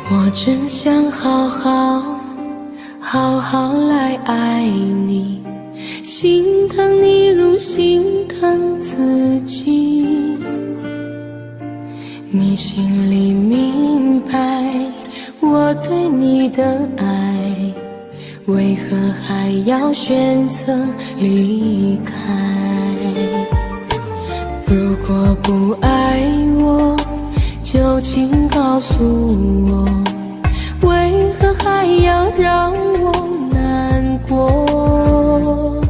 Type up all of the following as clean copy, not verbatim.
我真想好好来爱你，心疼你如心疼自己。你心里明白我对你的爱，为何还要选择离开？如果不爱我，就请告诉我，为何还要让我难过？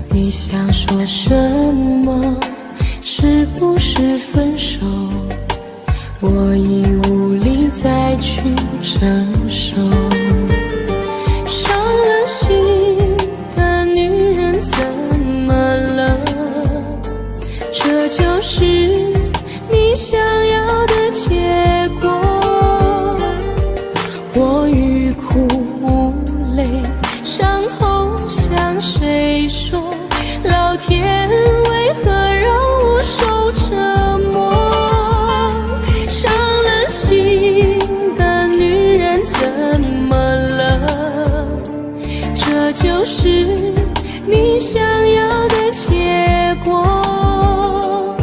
你想说什么？是不是分手？我已无力再去承受。伤了心的女人怎么了？这就是你想要的结果。我欲哭无泪，伤痛向谁说？老天为何让我受折磨？伤了心的女人怎么了？这就是你想要的结果。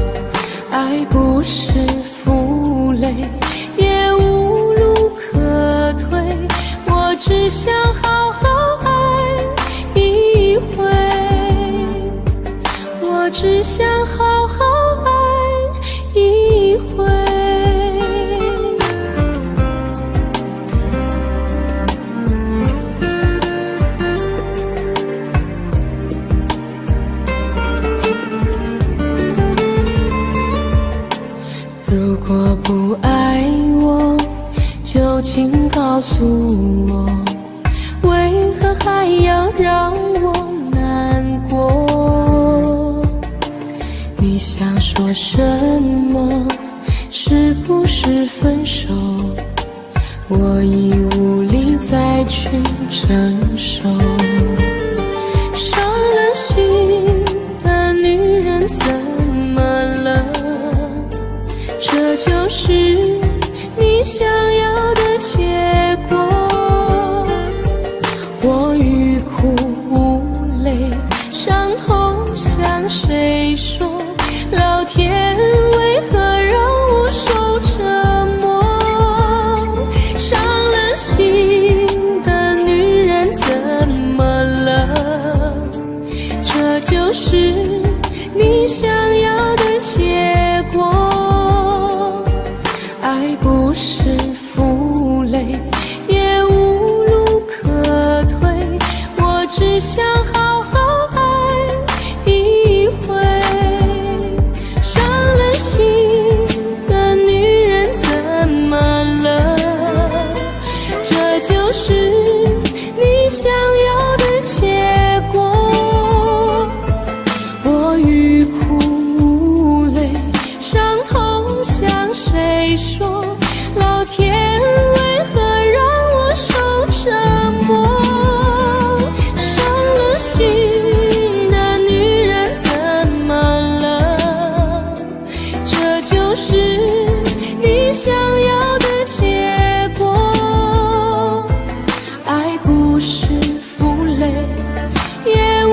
爱不是负累，也无路可退，我只想好好爱一回，我只想好好爱一回。如果不爱我，就请告诉我，为何还要让我难过？你想说什么？是不是分手？我已无力再去承受。伤了心的女人怎么了？这就是你想要的结果。我欲哭无泪，伤痛向谁说？老天为何让我受折磨？伤了心的女人怎么了？这就是你想要的结果。爱不是负累，也无路可退，我只想好好爱一回。伤了心的女人怎么了？这就是你想要的结果。我欲哭无泪，伤痛向谁说？老天为何让我受折磨？伤了心的女人怎么了？这就是你想要的结果。爱不是负累，也无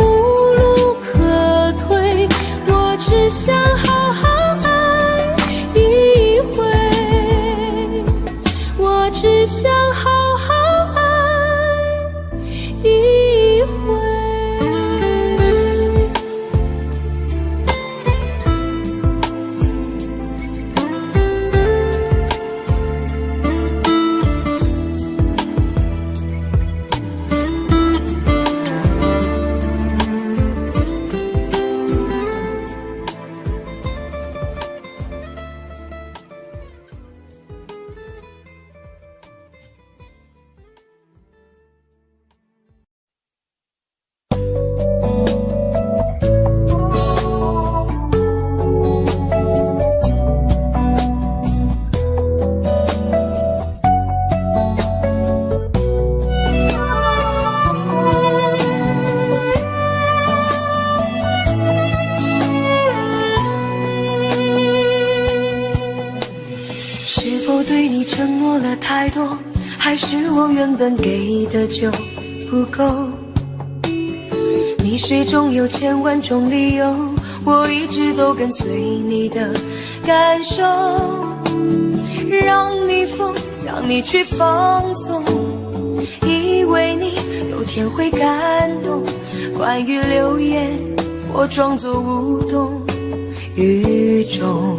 路可退，我只想好好爱一回，我只想好好爱一回。否对你承诺了太多，还是我原本给的就不够？你始终有千万种理由，我一直都跟随你的感受，让你疯，让你去放纵，以为你有天会感动。关于流言，我装作无动于衷。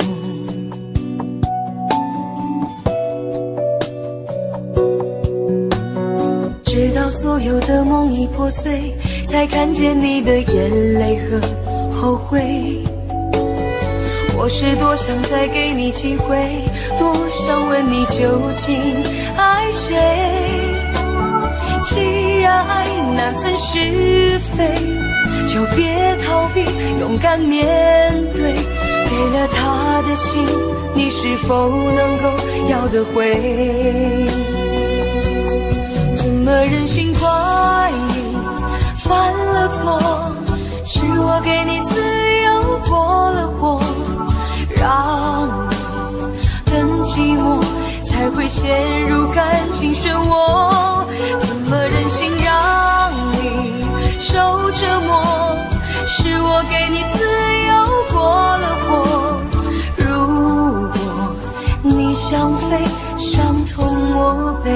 直到所有的梦已破碎，才看见你的眼泪和后悔。我是多想再给你机会，多想问你究竟爱谁。既然爱难分是非，就别逃避，勇敢面对。给了他的心，你是否能够要得回？怎么忍心怪你犯了错？是我给你自由过了火，让你更寂寞，才会陷入感情漩涡。怎么忍心让你受折磨？是我给你自由过了火。如果你想飞，伤痛我背。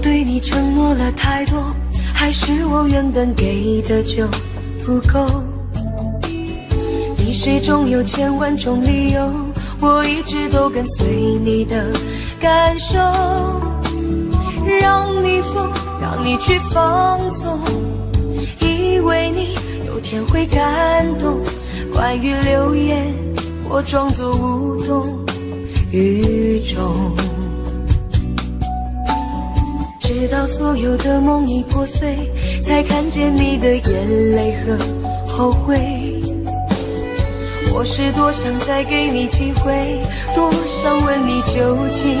对你承诺了太多，还是我原本给的就不够？你始终有千万种理由，我一直都跟随你的感受，让你疯，让你去放纵，以为你有天会感动。关于流言，我装作无动于衷。直到所有的梦已破碎，才看见你的眼泪和后悔。我是多想再给你机会，多想问你究竟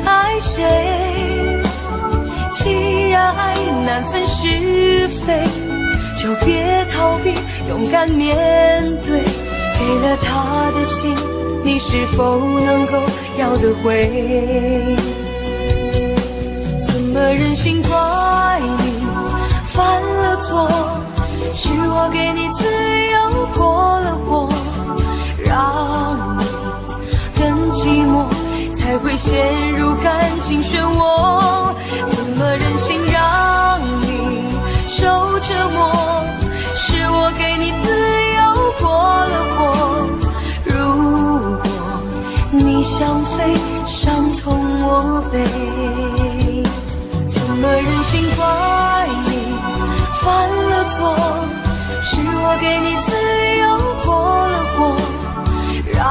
爱谁。既然爱难分是非，就别逃避，勇敢面对。给了他的心，你是否能够要得回？怎么忍心怪你犯了错？是我给你自由过了火，让你更寂寞，才会陷入感情漩涡。怎么忍心让你受折磨？是我给你自由过了火。如果你想飞，伤痛我背。怎么忍心怪你犯了错？是我给你自由过了火，让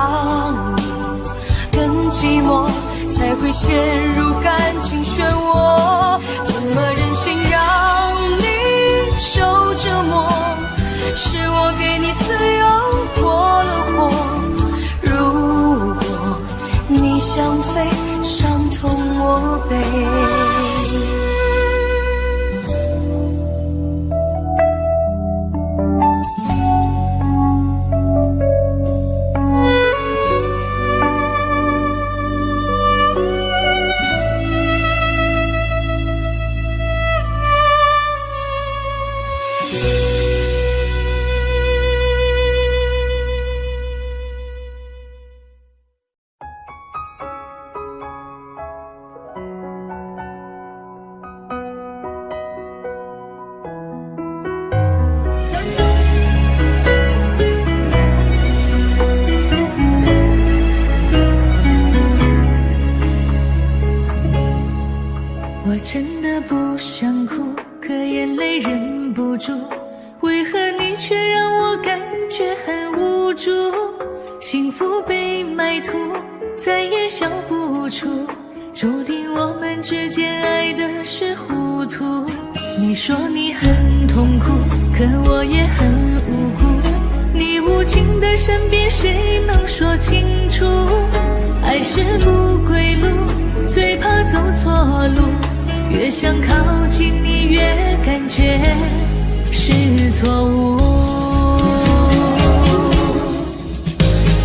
你更寂寞，才会陷入感情漩涡。怎么忍心让你受折磨？是我给你自由过了火。如果你想飞，伤痛我背。被埋土，再也笑不出，注定我们之间爱的是糊涂。你说你很痛苦，可我也很无辜，你无情的身边谁能说清楚？爱是不归路，最怕走错路，越想靠近你越感觉是错误。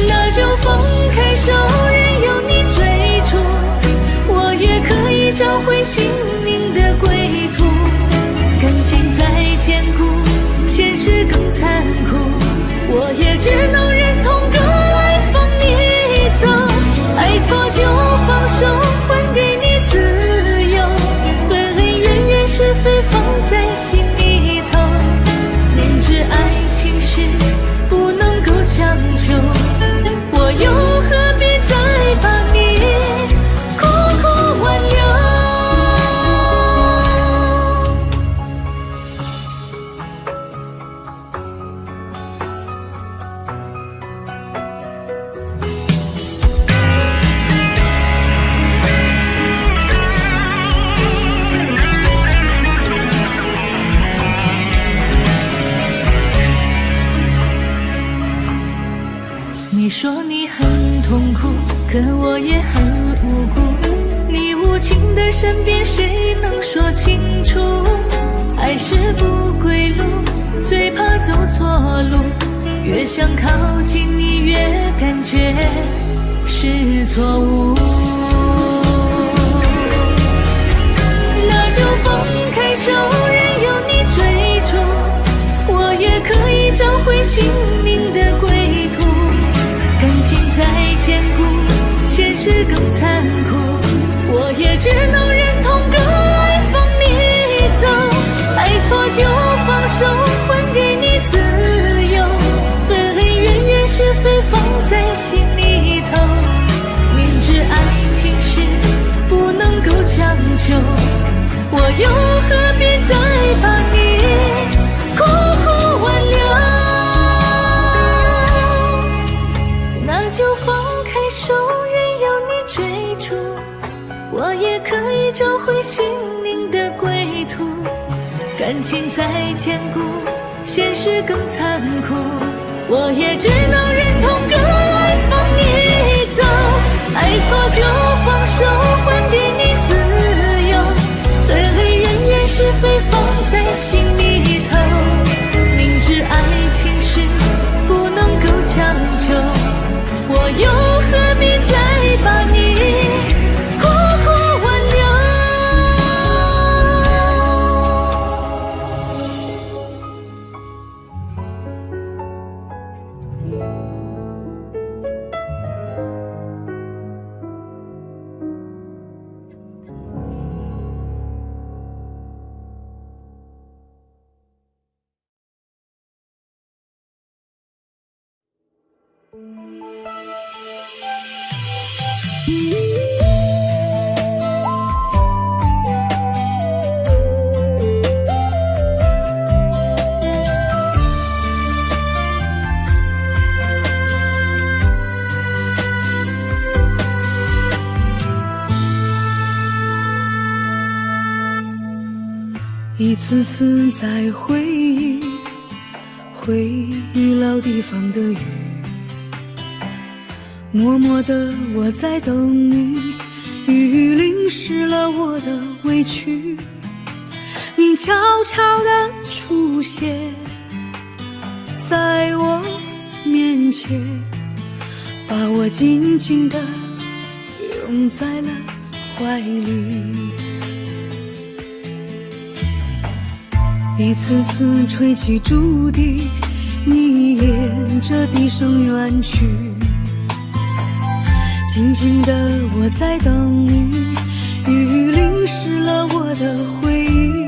那就放开手，任由你追逐，我也可以找回心灵的归途。感情再坚固，现实更残酷，我也只能忍痛割爱放你走。爱错就放手，还给你自由，恩恩怨怨是非放在心里头，明知爱情是不能够强求，我又何必再把你苦苦挽留。你说你很痛苦，可我也很无辜，你无情的身边谁能说清楚？爱是不归路，最怕走错路，越想靠近你越感觉是错误。那就放开手，任由你追逐，我也可以找回心灵的归途。感情再坚固，现实更残酷，我也只能忍痛割爱放你走。爱错就放手，还给你自由，恩恩怨怨是非放在心里头，明知爱情是不能够强求，我又何必再把你苦苦挽留。那就放开手，任由你追逐，我也可以找回心灵的归途。感情再坚固，现实更残酷，我也只能忍痛割爱放你走。爱错就放手，还给你自由，恩恩怨怨是非放在心里头，明知爱情是不能够强求，我又何必再把你苦苦挽留。一次次在回忆老地方的雨，默默的我在等你，雨淋湿了我的委屈，你悄悄地出现在我面前，把我紧紧地拥在了怀里。一次次吹起竹笛，你沿着笛声远去，静静的我在等你，雨淋湿了我的回忆，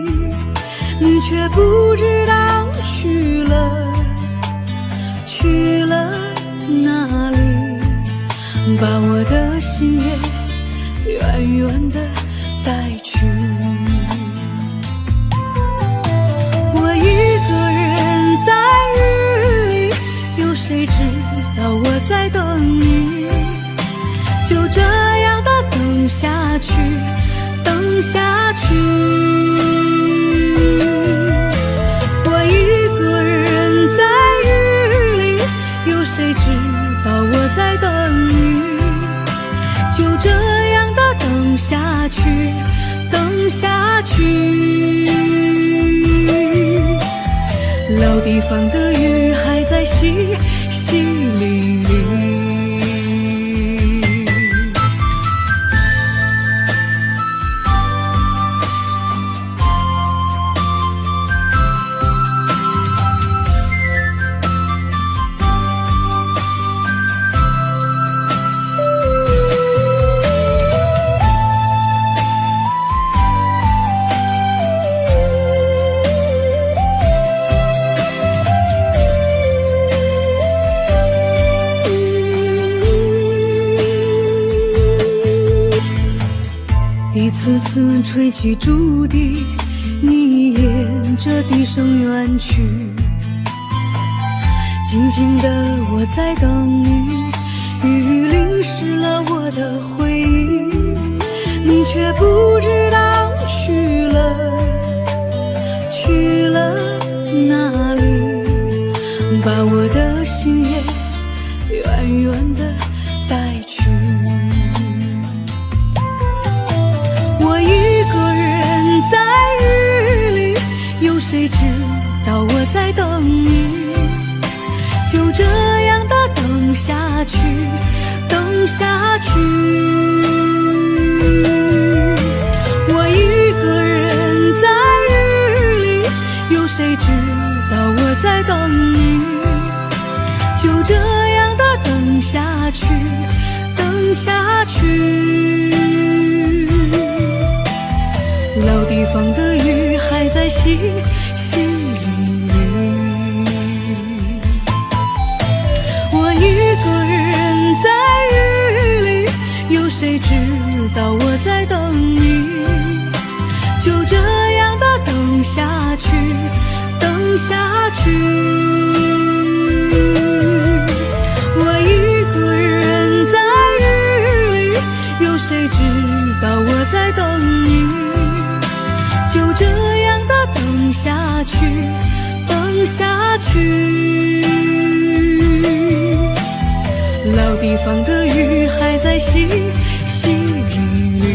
你却不知道去了哪里，把我的心也远远地带去。我一个人在雨里，有谁知道道我在等你，就这样的等下去，等下去。我一个人在雨里，有谁知道我在等你，就这样的等下去，等下去。老地方的雨还在淅淅沥沥。一次次吹起竹笛，你沿着笛声远去，静静的我在等你，雨淋湿了我的回忆，你却不知道去了哪里，把我的心也远远的带去。谁知道我在等你，就这样的等下去，等下去。我一个人在雨里，有谁知道我在等你，就这样的等下去，等下去。老地方的雨还在淅淅沥沥，我一个人在雨里，有谁知道我在等你，就这样的等下去，等下去。我一个人在雨里，有谁知道我在等你，就这样的等下去，等下去。老地方的雨还在淅淅沥沥。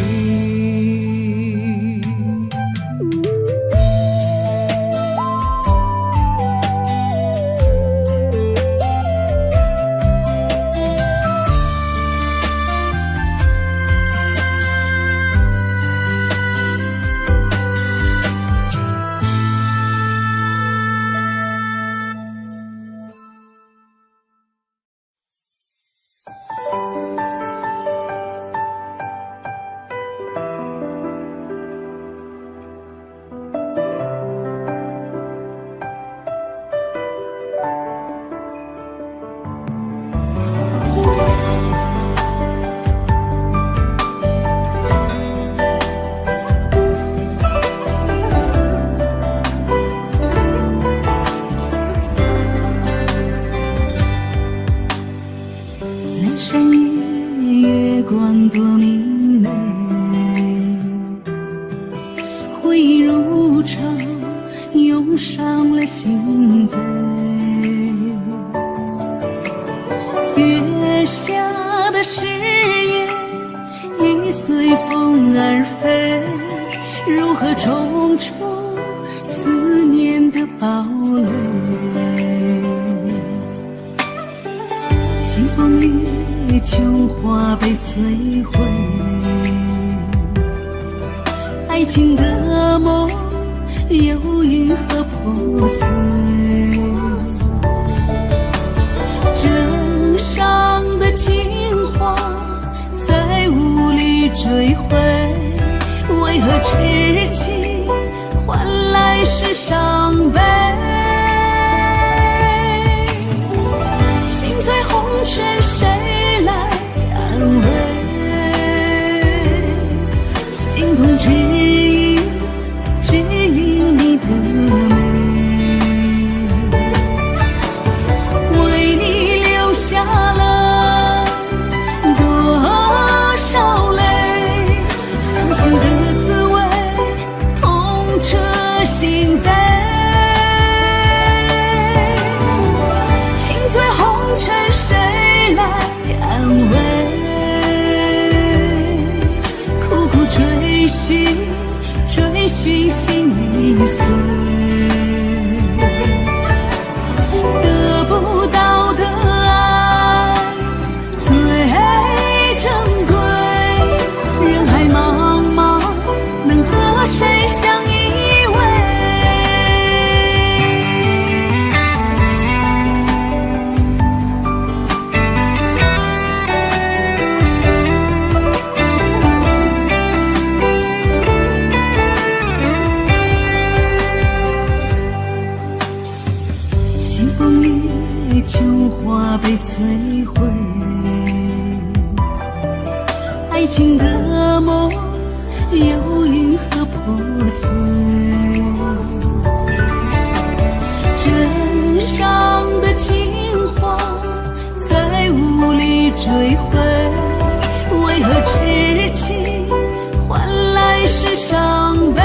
多明媚，回忆如潮，涌上了心扉。月下的誓言已随风而飞，如何重重思念的堡垒？西风里琼花被摧毁，爱情的梦又云何破碎？枕上的金花再无力追回，为何痴情换来是伤悲？心在红尘谁来安慰？心痛只因你的美，为你留下爱情的梦又因何破碎？枕上的情话再无力追回，为何痴情换来是伤悲？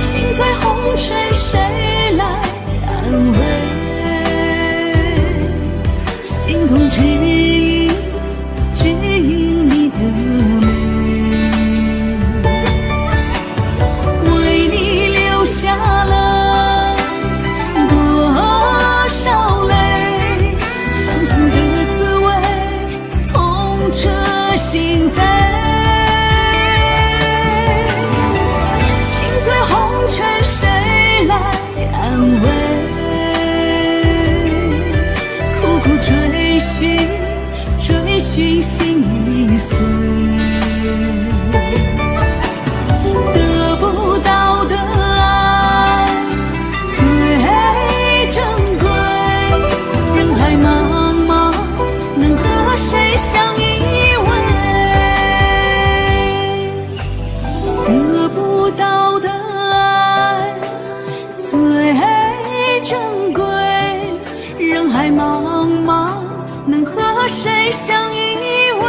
心在红尘，谁来安慰？心痛只因你的美，为你流下了多少泪，相思的滋味痛彻心扉。心醉红尘，谁来安慰？苦苦追寻心已碎，得不到的爱最珍贵，人海茫茫，能和谁相依偎？得不到的爱最珍贵，人海茫茫，能和谁相依偎？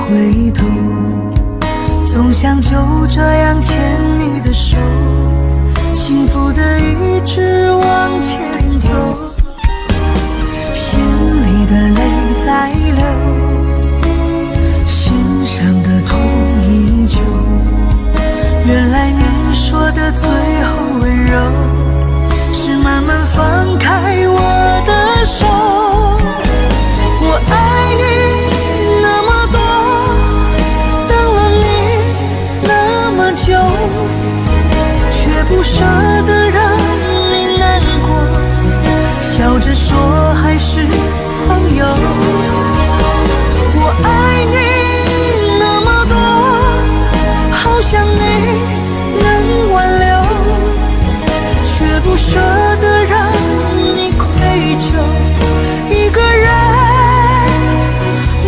回头，总想就这样牵你的手，幸福的一直往前走，心里的泪在流，心上的痛依旧。原来你说的最后温柔，是慢慢放开我的手。我爱你那么多，等了你那么久，却不舍得让你难过，笑着说还是朋友。我爱你那么多，好想你能挽留，却不舍得让你愧疚，一个人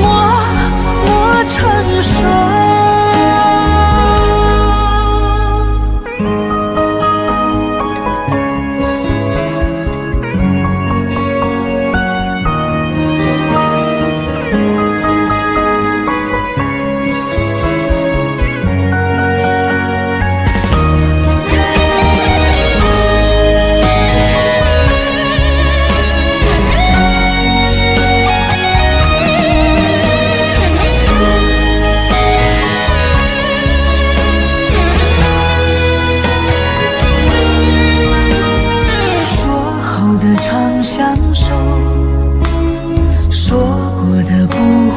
默默承受。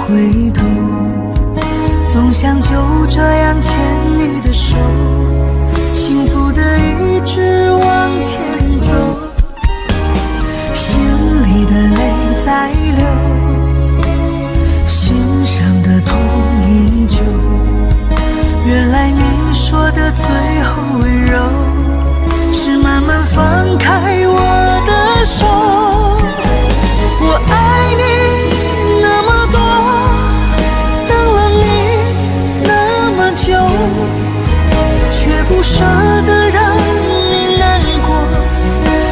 回头，总想就这样牵你的手，幸福的一直往前走，心里的泪在流，心上的痛依旧。原来你说的最后温柔，是慢慢放开我的手。我爱你那么多，却不舍得让你难过，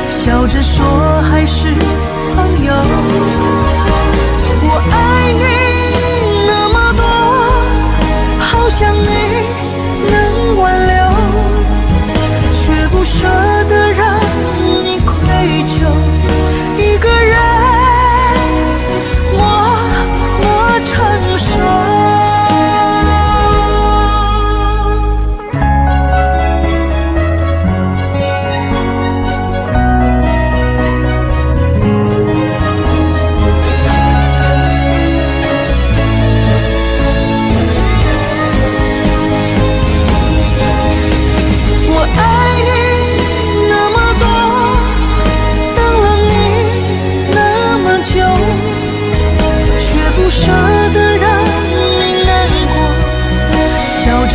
笑着说还是朋友。我爱你那么多，好想你能挽留，却不舍得让你愧疚，一个人默承受。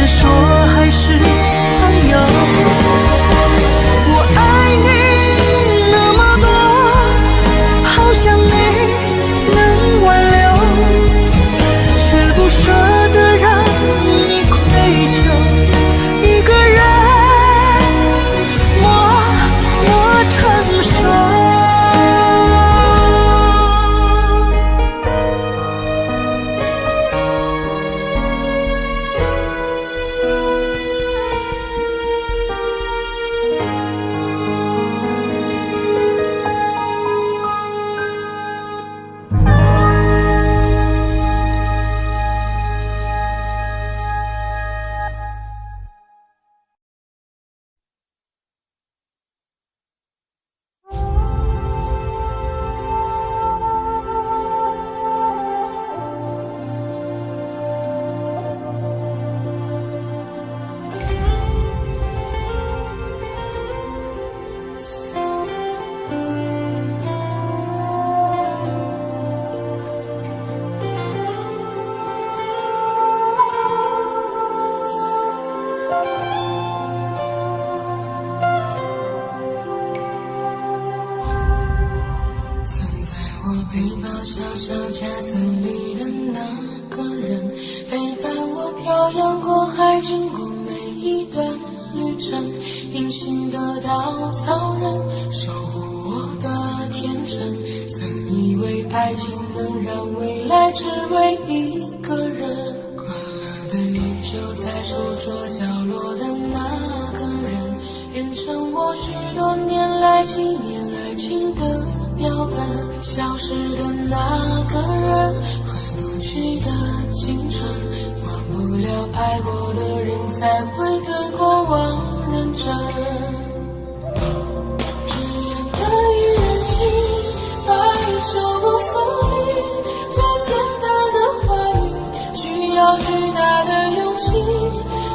说还是朋友，我爱你那么多，好想你能挽留，却不舍得让你愧疚，一个人默承受。背包小小夹层里的那个人，陪伴我漂洋过海，经过每一段旅程，隐形的稻草人，守护我的天真。曾以为爱情能让未来只为一个人，快乐的依旧在书桌角落的那个人，变成我许多年来纪念爱情的标本。消失的那个人，回不去的青春，忘不了爱过的人，才会对过往认真。只愿得一人心，白首不分离，这简单的话语需要巨大的勇气。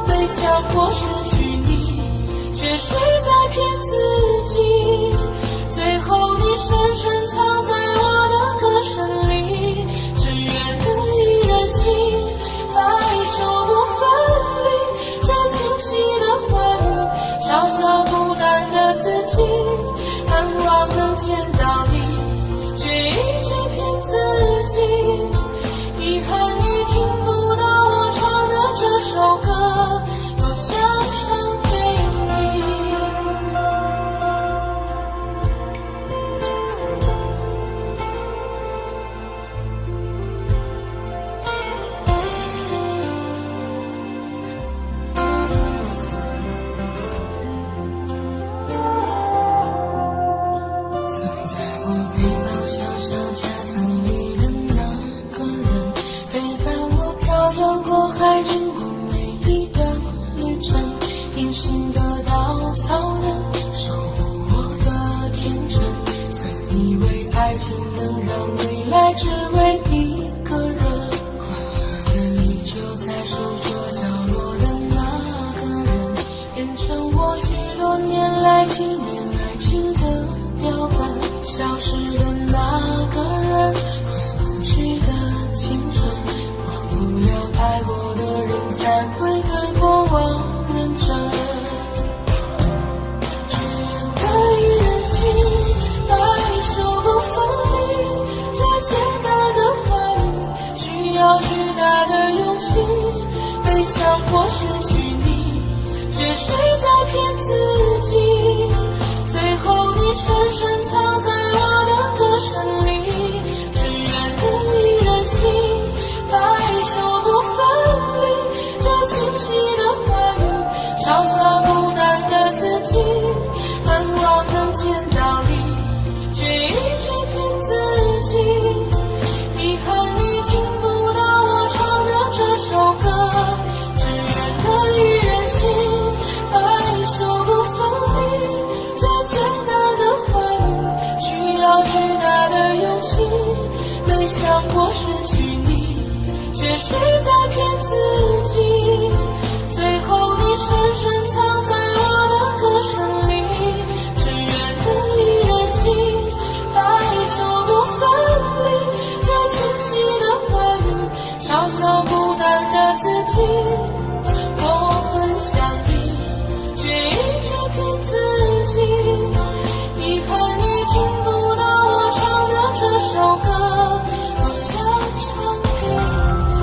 没想过失去你，却谁在骗自己？最后你深深藏在我的歌声里，只愿得一人心，白首不分离。这清晰的话语嘲笑孤单的自己，盼望能见到你，却一直骗自己。遗憾你听不到我唱的这首歌，多想唱给你。爱情能让未来只为一个人，快乐的依旧在书桌角落的那个人，变成我许多年来纪念爱情的标本。消失的那个人，回不去的青春，忘不了爱过的人，才会对过往认真。只愿得一人心，白首不分离。这简单的话语需要巨大的勇气。没想过失去你，却谁在骗自己？最后你深深藏在我的想过失去你，却是在骗自己。最后你深深藏在我的歌声里，只愿得一人心，白首不分离。这清晰的话语，嘲笑孤单的自己。我很想你，却一直骗自己。遗憾你听不到我唱的这首歌，不想唱给你。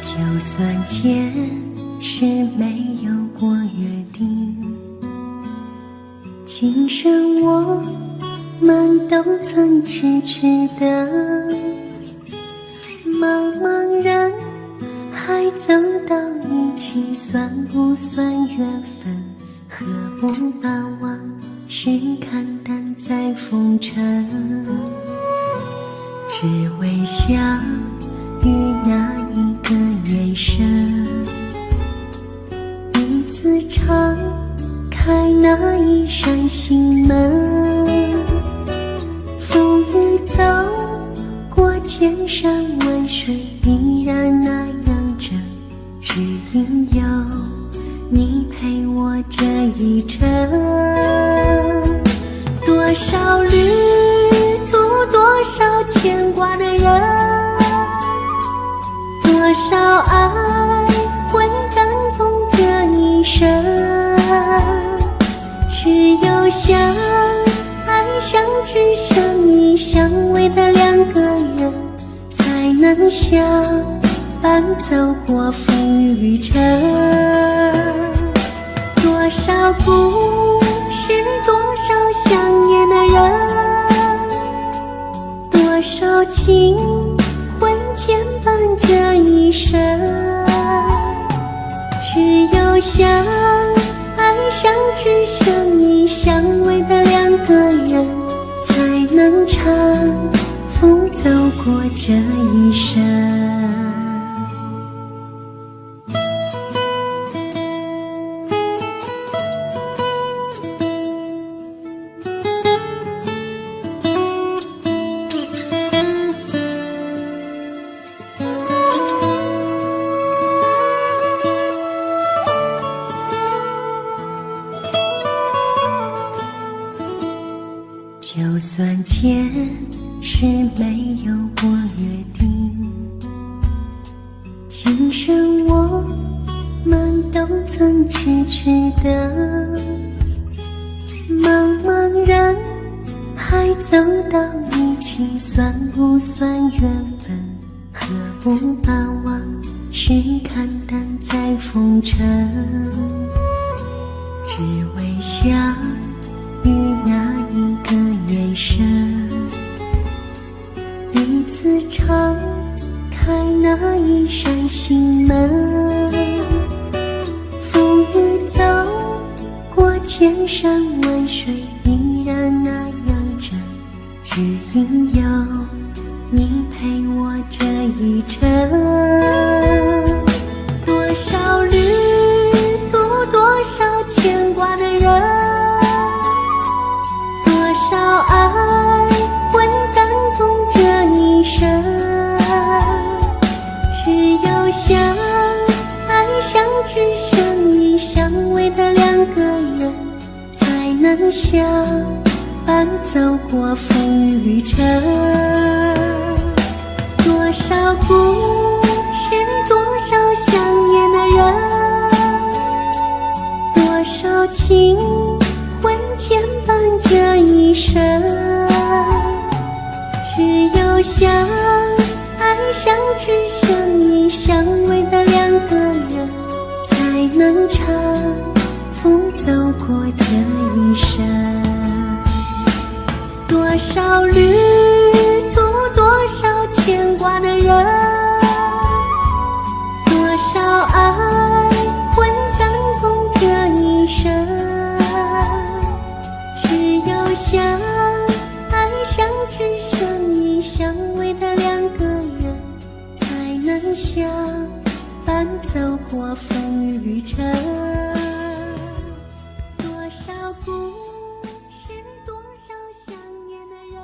就算前世没有过约定，今生我们都曾痴痴的茫茫然，还走到一起，算不算缘分？何不把往事看淡在风尘？只为相遇那一个眼神，彼此敞开那一扇心门。风雨走过千山万水，依然那样真，只因有你陪我这一程。多少旅途，多少牵挂的人，多少爱会感动这一生。只有相爱相知相依相偎的两个人，才能相伴走过风雨尘。多少故事，多少想念的人，多少情会牵绊这一生。只有相爱相知相依相偎的两个人，才能搀扶走过这一生。就算前世没有过约定，今生我们都曾痴痴的茫茫然，还走到一起，算不算缘分？何不把往事看淡在风尘？只为相遇那一个眼神，彼此敞开那一扇心门。风雨走过千山万水，依然那样真，只因有你陪我这一程。多少旅途，多少牵挂的人，多少爱会感动这一生。只有相爱相知相依相偎的两个人，才能相伴走过风雨尘。少故事，多少想念的人，多少情会牵绊这一生。只有相爱相知相依相偎的两个人，才能搀扶走过这一生。多少旅途，多少牵挂的人，多少爱会感动这一生。只有相爱相知相依相偎的两个人，才能相伴走过风雨旅程。多少故事，多少想念的人，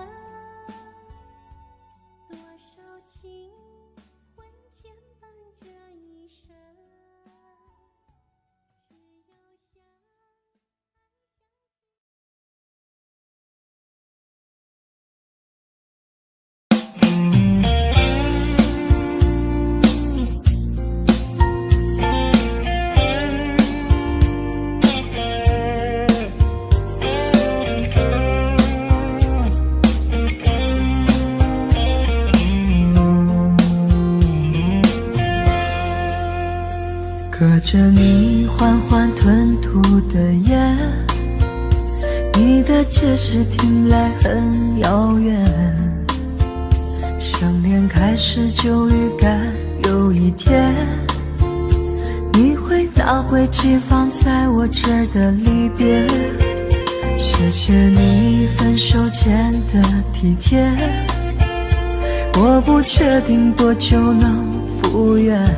多少情会牵绊这一生。只有相隔着你缓缓吞吐的烟，你的解释听来很遥远。想念开始就预感有一天，你会拿回寄放在我这儿的离别。谢谢你分手前的体贴，我不确定多久能复原，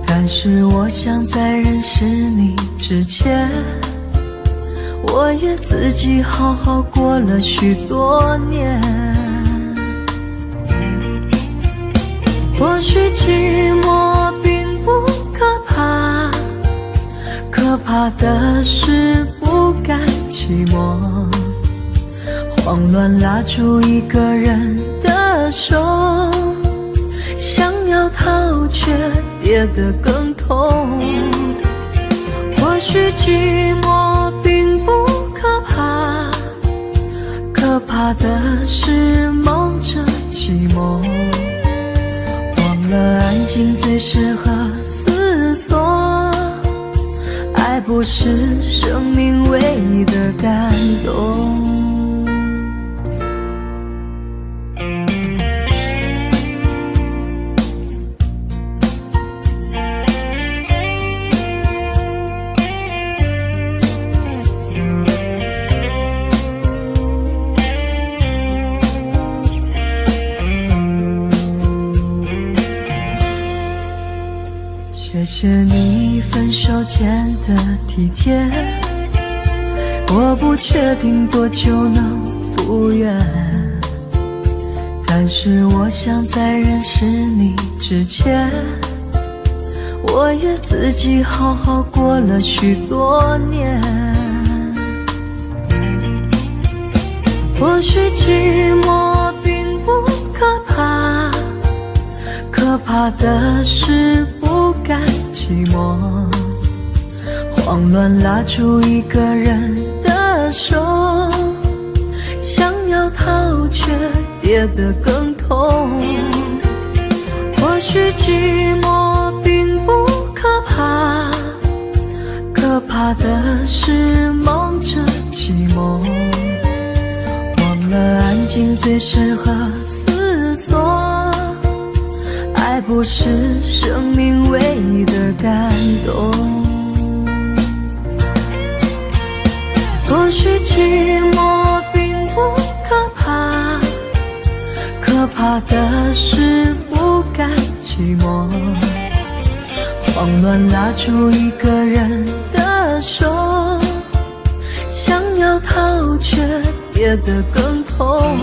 但是我想在认识你之前，我也自己好好过了许多年。或许寂寞并不可怕，可怕的是不甘寂寞，慌乱拉住一个人的手，想要逃却跌得更痛。或许寂寞并不可怕，可怕的是忙着寂寞，忘了安静最适合思索。爱不是生命唯一的感动。谢谢你分手前的体贴，我不确定多久能复原，但是我想在认识你之前，我也自己好好过了许多年。或许寂寞并不可怕，可怕的是不甘寂寞，慌乱拉住一个人的手，想要逃却跌得更痛。或许寂寞并不可怕，可怕的是忙着寂寞，忘了安静最适合思索。爱不是生命唯一的感动。或许寂寞并不可怕，可怕的是不甘寂寞，慌乱拉住一个人的手，想要逃却跌得更痛。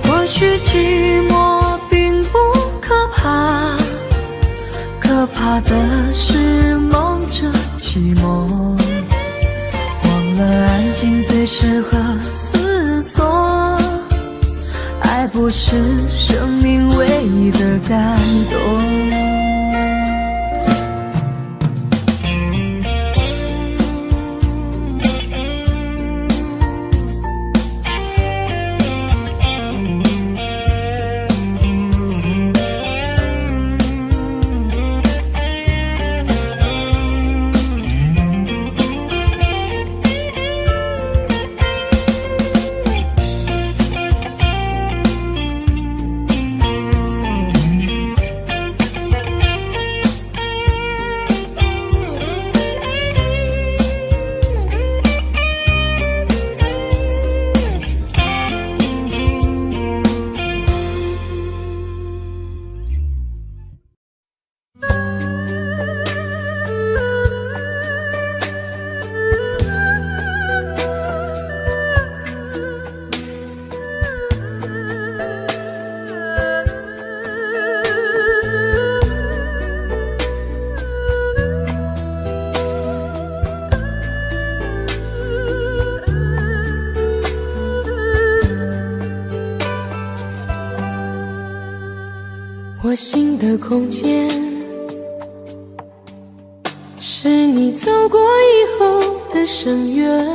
或许寂寞并不可怕，可怕的是忙着寂寞，忘了安静最适合思索。爱不是生命唯一的感动。我心的空间，是你走过以后的深渊。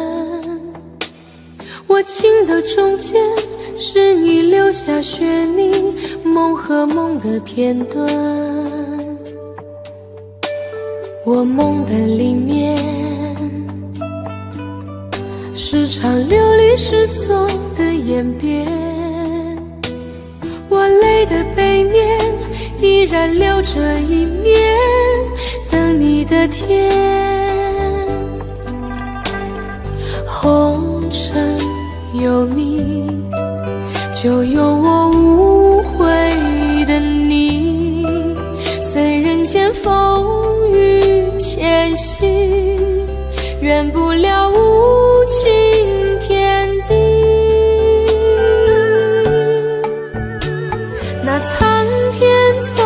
我情的中间，是你留下血泥，梦和梦的片段。我梦的里面，是场流离失所的演变。我泪的背面，依然留着一面，等你的天。红尘有你，就有我无悔的你。随人间风雨前行，圆不了无情天地。那苍天从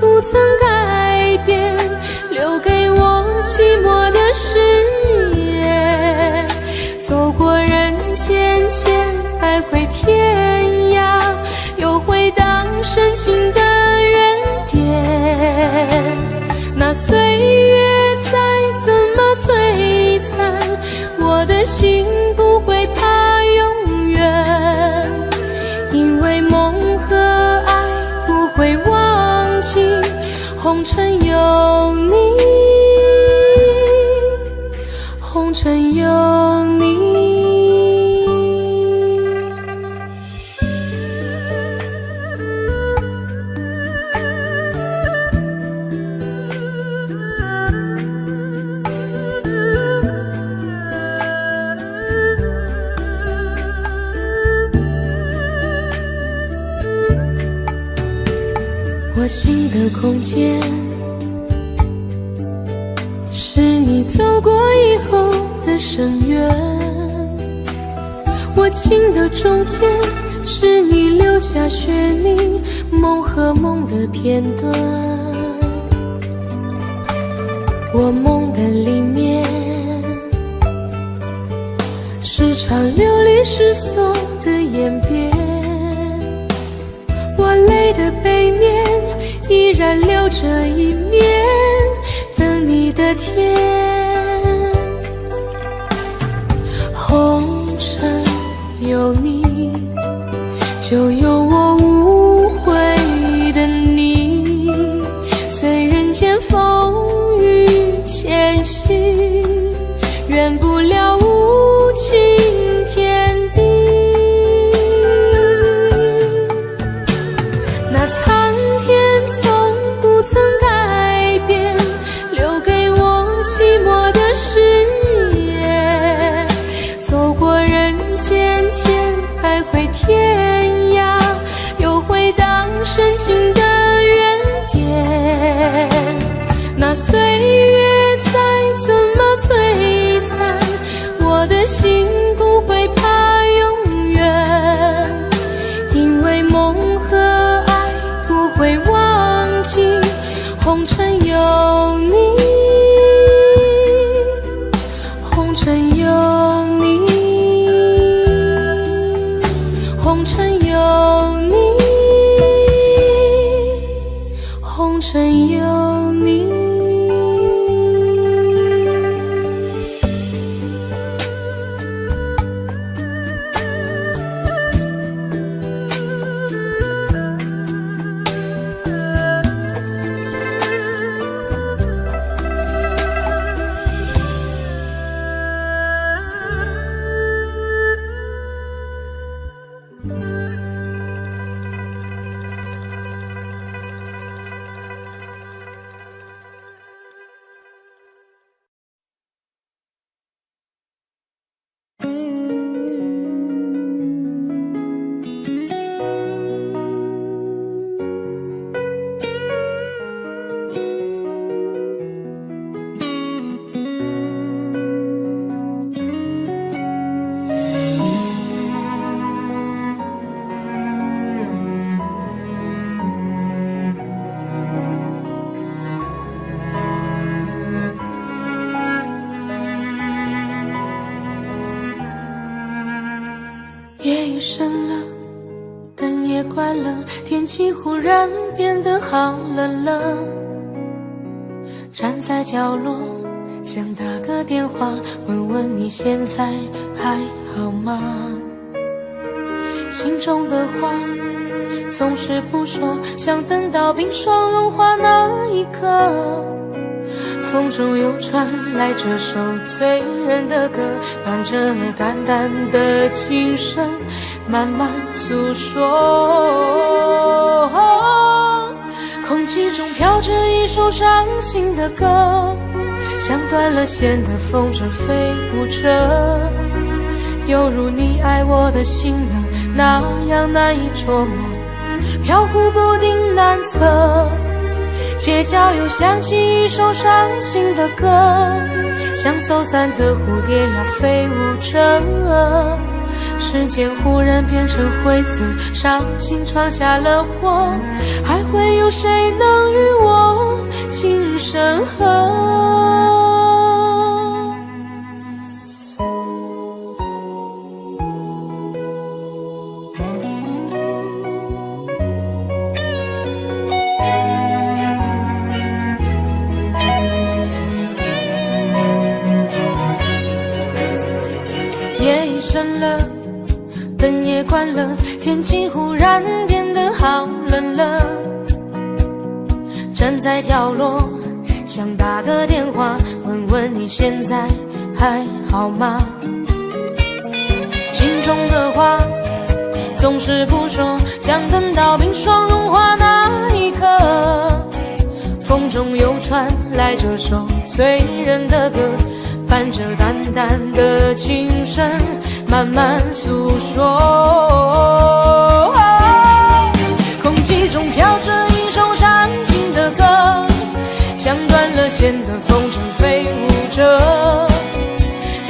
不曾改变，留给我寂寞的誓言。走过人间间，徘徊天涯，又回荡深情的原点。那岁月再怎么摧残，我的心不会怕永远，因为梦和爱不会忘记，红尘有你，红尘有你。我心的空间，是你走过以后的深渊。我情的中间，是你留下血泥，梦和梦的片段。我梦的里面，是场流离失所的演变。我泪的背面，依然留着一面，等你的天。红尘有你，就有我无悔的你。随人间风雨前行，圆不了无情天地。那苍天从不曾改变，留给我寂寞的誓言。走过人间间，徘徊天涯，夜已深了，灯也关了，天气忽然变得好冷了。站在角落，想打个电话，问问你现在还好吗？心中的话总是不说，想等到冰霜融化那一刻。风中又传来这首醉人的歌，伴着淡淡的琴声，慢慢诉说。空气中飘着一首伤心的歌，像断了线的风筝飞舞着，犹如你爱我的心呢，那样难以捉摸，飘忽不定难测。街角又响起一首伤心的歌，像走散的蝴蝶呀飞舞着，时间忽然变成灰色，伤心闯下了祸，还会有谁能与我情深合？夜已深了，灯也关了，天气忽然变得好冷了。站在角落，想打个电话，问问你现在还好吗？心中的话总是不说，想等到冰霜融化那一刻。风中又传来这首醉人的歌，伴着淡淡的琴声，慢慢诉说。空气中飘着一首伤心的歌，像断了线的风筝飞舞着，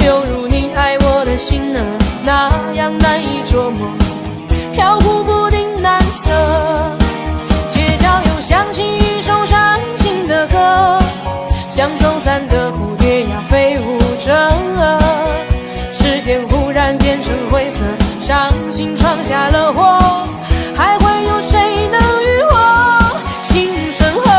犹如你爱我的心呢，那样难以捉摸，飘忽不定难测。街角又响起一首伤心的歌，像走散的蝴蝶呀飞舞着，时间忽然变成灰色，伤心闯下了祸，还会有谁能与我情深合？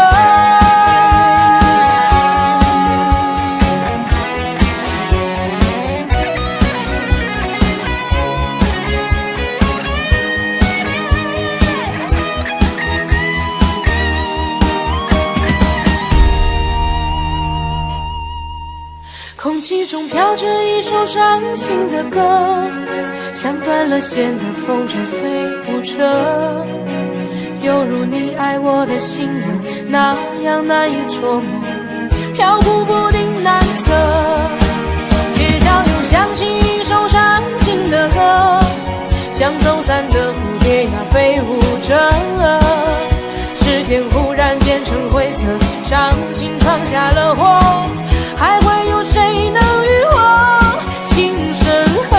空气中飘着一首伤心的歌，像断了线的风筝飞舞着，犹如你爱我的心呢，那样难以捉摸，飘忽不定难测。街角又响起一首伤心的歌，像走散的蝴蝶呀飞舞着，时间忽然变成灰色，伤心闯下了祸，还会有谁能与我情深合？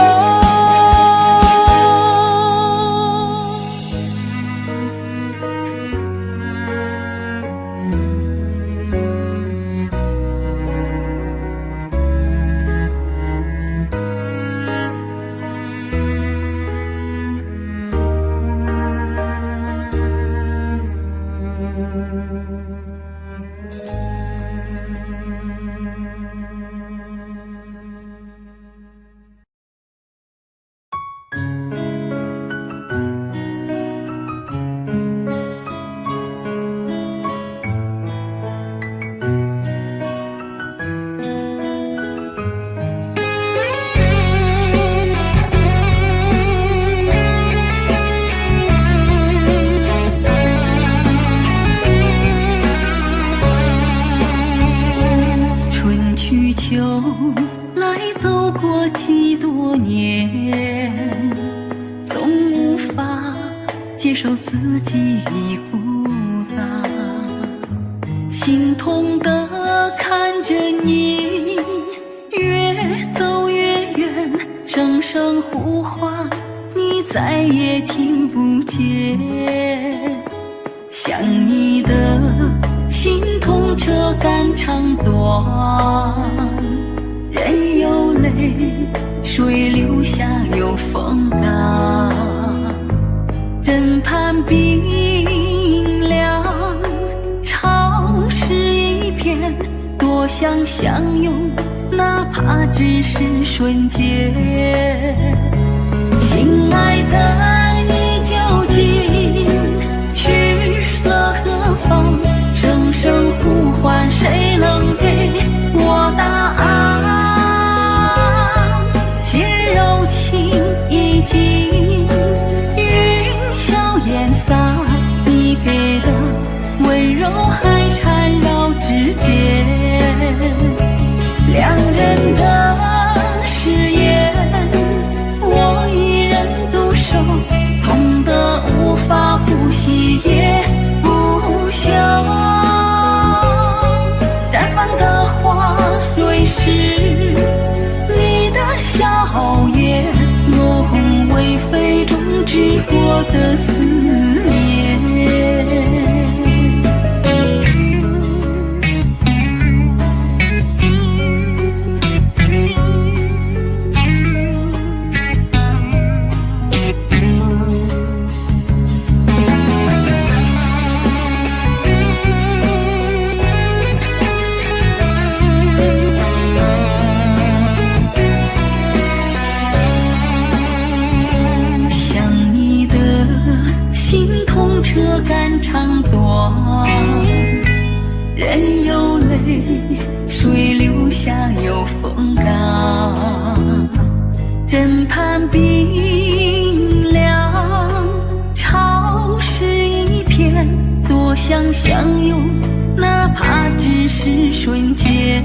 接受自己已孤单，心痛地看着你越走越远，声声呼唤你再也听不见，想你的心痛车赶长短，人有泪水流下有风干。想相拥，哪怕只是瞬间。心爱的你究竟去了何方？声声呼唤，谁能给我答案？今日柔情已经云消烟散，你给的温柔还缠绕指尖。两人的誓言，我一人独守，痛得无法呼吸也不休。绽放的花蕊是你的笑颜，落红为飞中执着的思念。车赶长短，人有泪，水流下有风干。枕畔冰凉，潮湿一片，多想相拥，哪怕只是瞬间。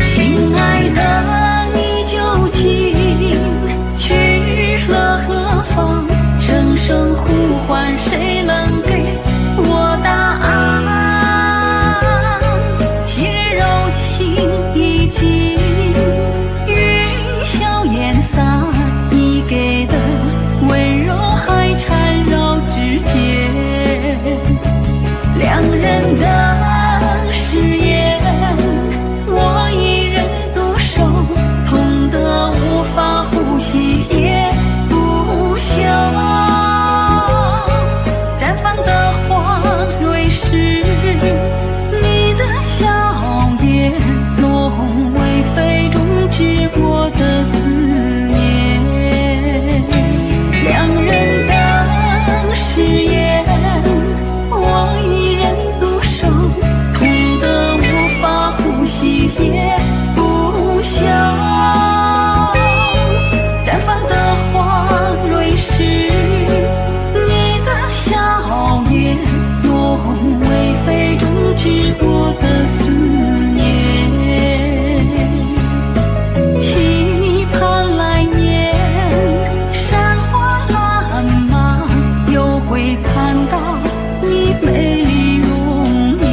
心爱的你究竟去了何方？声声呼唤，谁能给我答案？昔日柔情已经云消烟散，你给的温柔还缠绕指尖。两人的誓言，我一人独守，痛得无法呼吸也不休。执着的思念，两人的誓言，我一人独守，痛得无法呼吸也不休。绽放的花蕊是你的笑颜，落红为飞中执着的思念。期盼来年山花烂漫，又会看到你美丽容颜。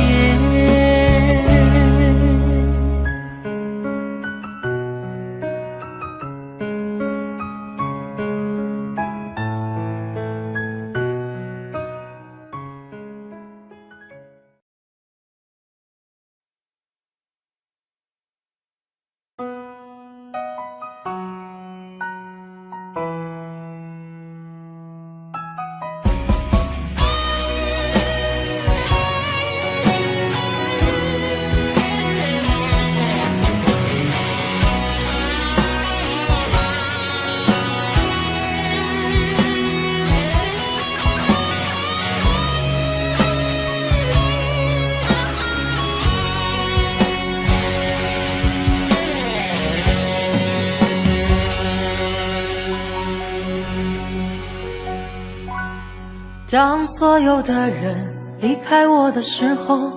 当所有的人离开我的时候，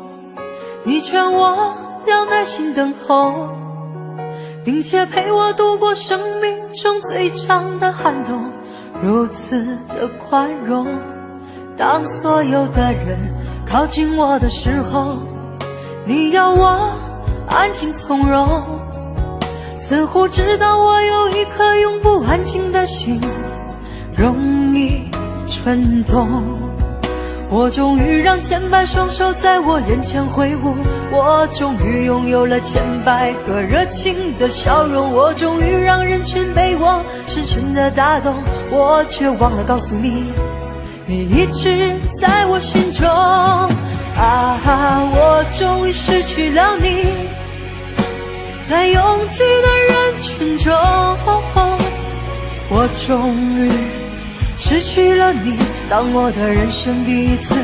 你劝我要耐心等候，并且陪我度过生命中最长的寒冬，如此的宽容。当所有的人靠近我的时候，你要我安静从容，似乎知道我有一颗永不安静的心，容易蠢动。我终于让千百双手在我眼前挥舞，我终于拥有了千百个热情的笑容，我终于让人群被我深深的打动，我却忘了告诉你，你一直在我心中。啊，我终于失去了你，在拥挤的人群中，我终于失去了你，当我的人生第一次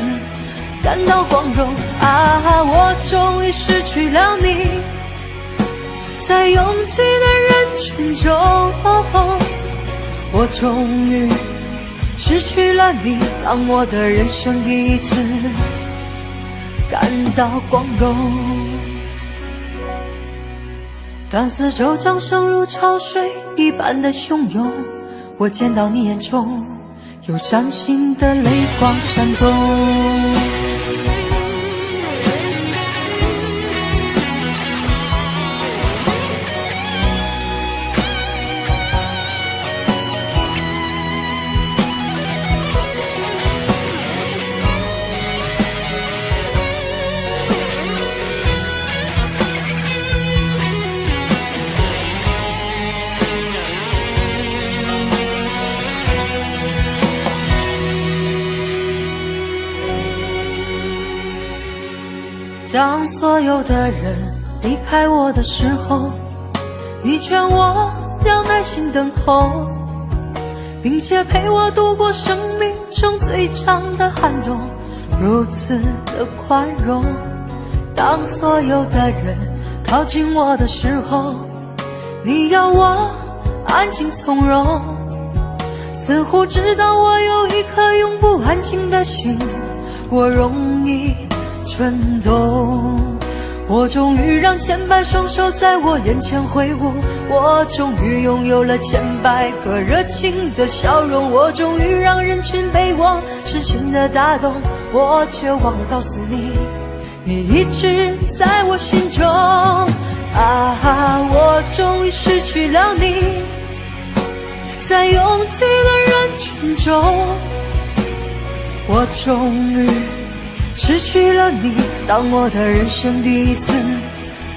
感到光荣。啊，我终于失去了你，在拥挤的人群中，我终于失去了你，当我的人生第一次感到光荣。当四周掌声如潮水一般的汹涌，我见到你眼中有伤心的泪光闪动。当所有的人离开我的时候，你劝我要耐心等候，并且陪我度过生命中最长的寒冬，如此的宽容。当所有的人靠近我的时候，你要我安静从容，似乎知道我有一颗永不安静的心，我容易蠢动。我终于让千百双手在我眼前挥舞，我终于拥有了千百个热情的笑容，我终于让人群被我深深的打动，我却忘了告诉你，你一直在我心中。啊，我终于失去了你，在拥挤的人群中，我终于失去了你，当我的人生第一次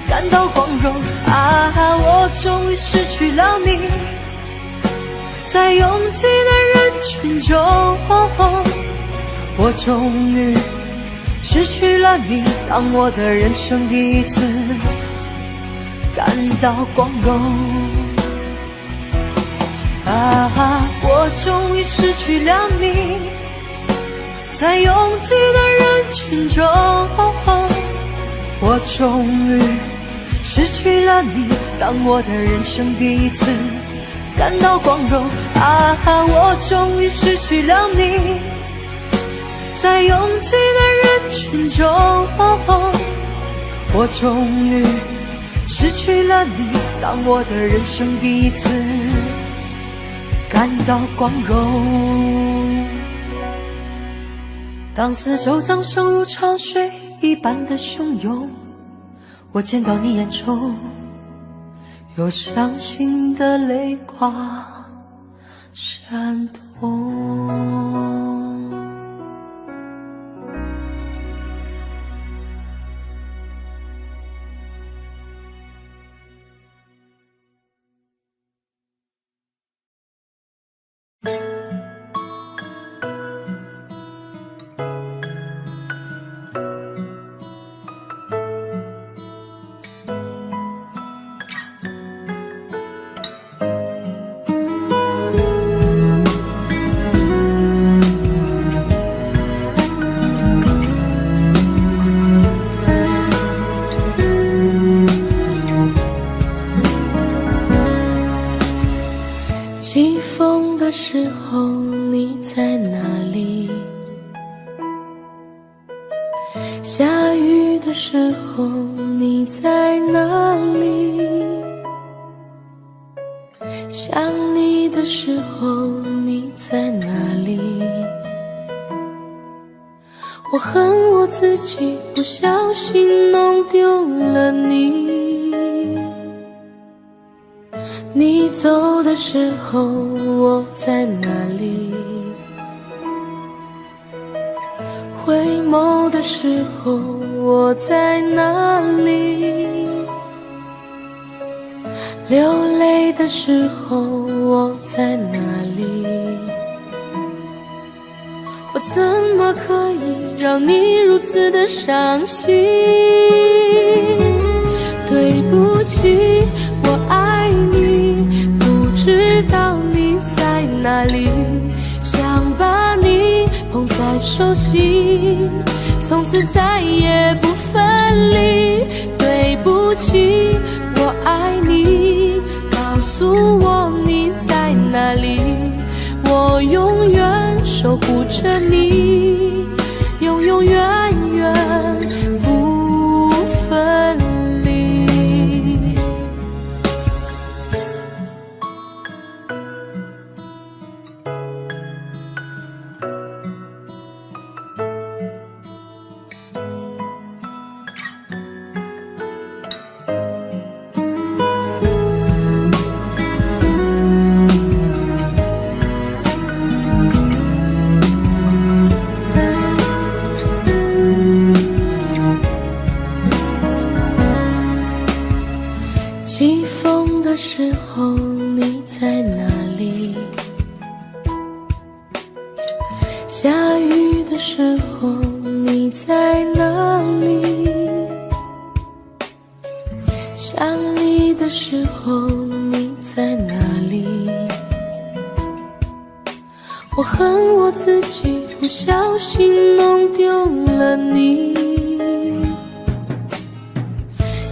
感到光荣。啊，我终于失去了你，在拥挤的人群中，我终于失去了你，当我的人生第一次感到光荣。啊，我终于失去了你，在拥挤的人群中，我终于失去了你，当我的人生第一次感到光荣。啊，我终于失去了你，在拥挤的人群中，我终于失去了你，当我的人生第一次感到光荣。当四周掌声如潮水一般的汹涌，我见到你眼中有伤心的泪光闪动。起风的时候你在哪里？下雨的时候你在哪里？想你的时候你在哪里？我恨我自己不小心弄丢了你。你走的时候我在哪里？回眸的时候我在哪里？流泪的时候我在哪里？我怎么可以让你如此的伤心。对不起，我爱你，不知道你在哪里，想把你捧在手心，从此再也不分离。对不起，我爱你，告诉我你在哪里，我永远守护着你，永永远远不分离。起风的时候你在哪里？下雨的时候你在哪里？想你的时候你在哪里？我恨我自己不小心弄丢了你。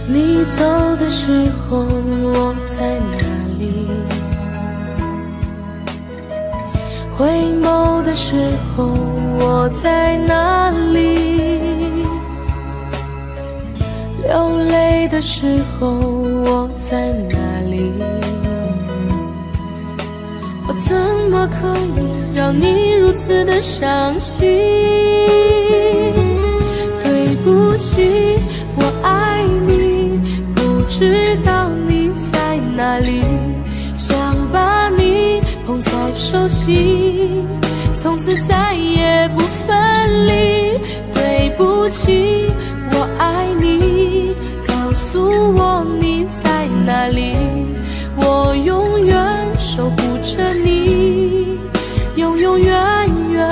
你走的时候我在哪里？回眸的时候我在哪里？流泪的时候我在哪里？我怎么可以让你如此的伤心？对不起，我爱你，不知道你在哪里，想把你捧在手心，从此再也不分离。对不起，我爱你，告诉我你在哪里，我永远守护着你，永永远远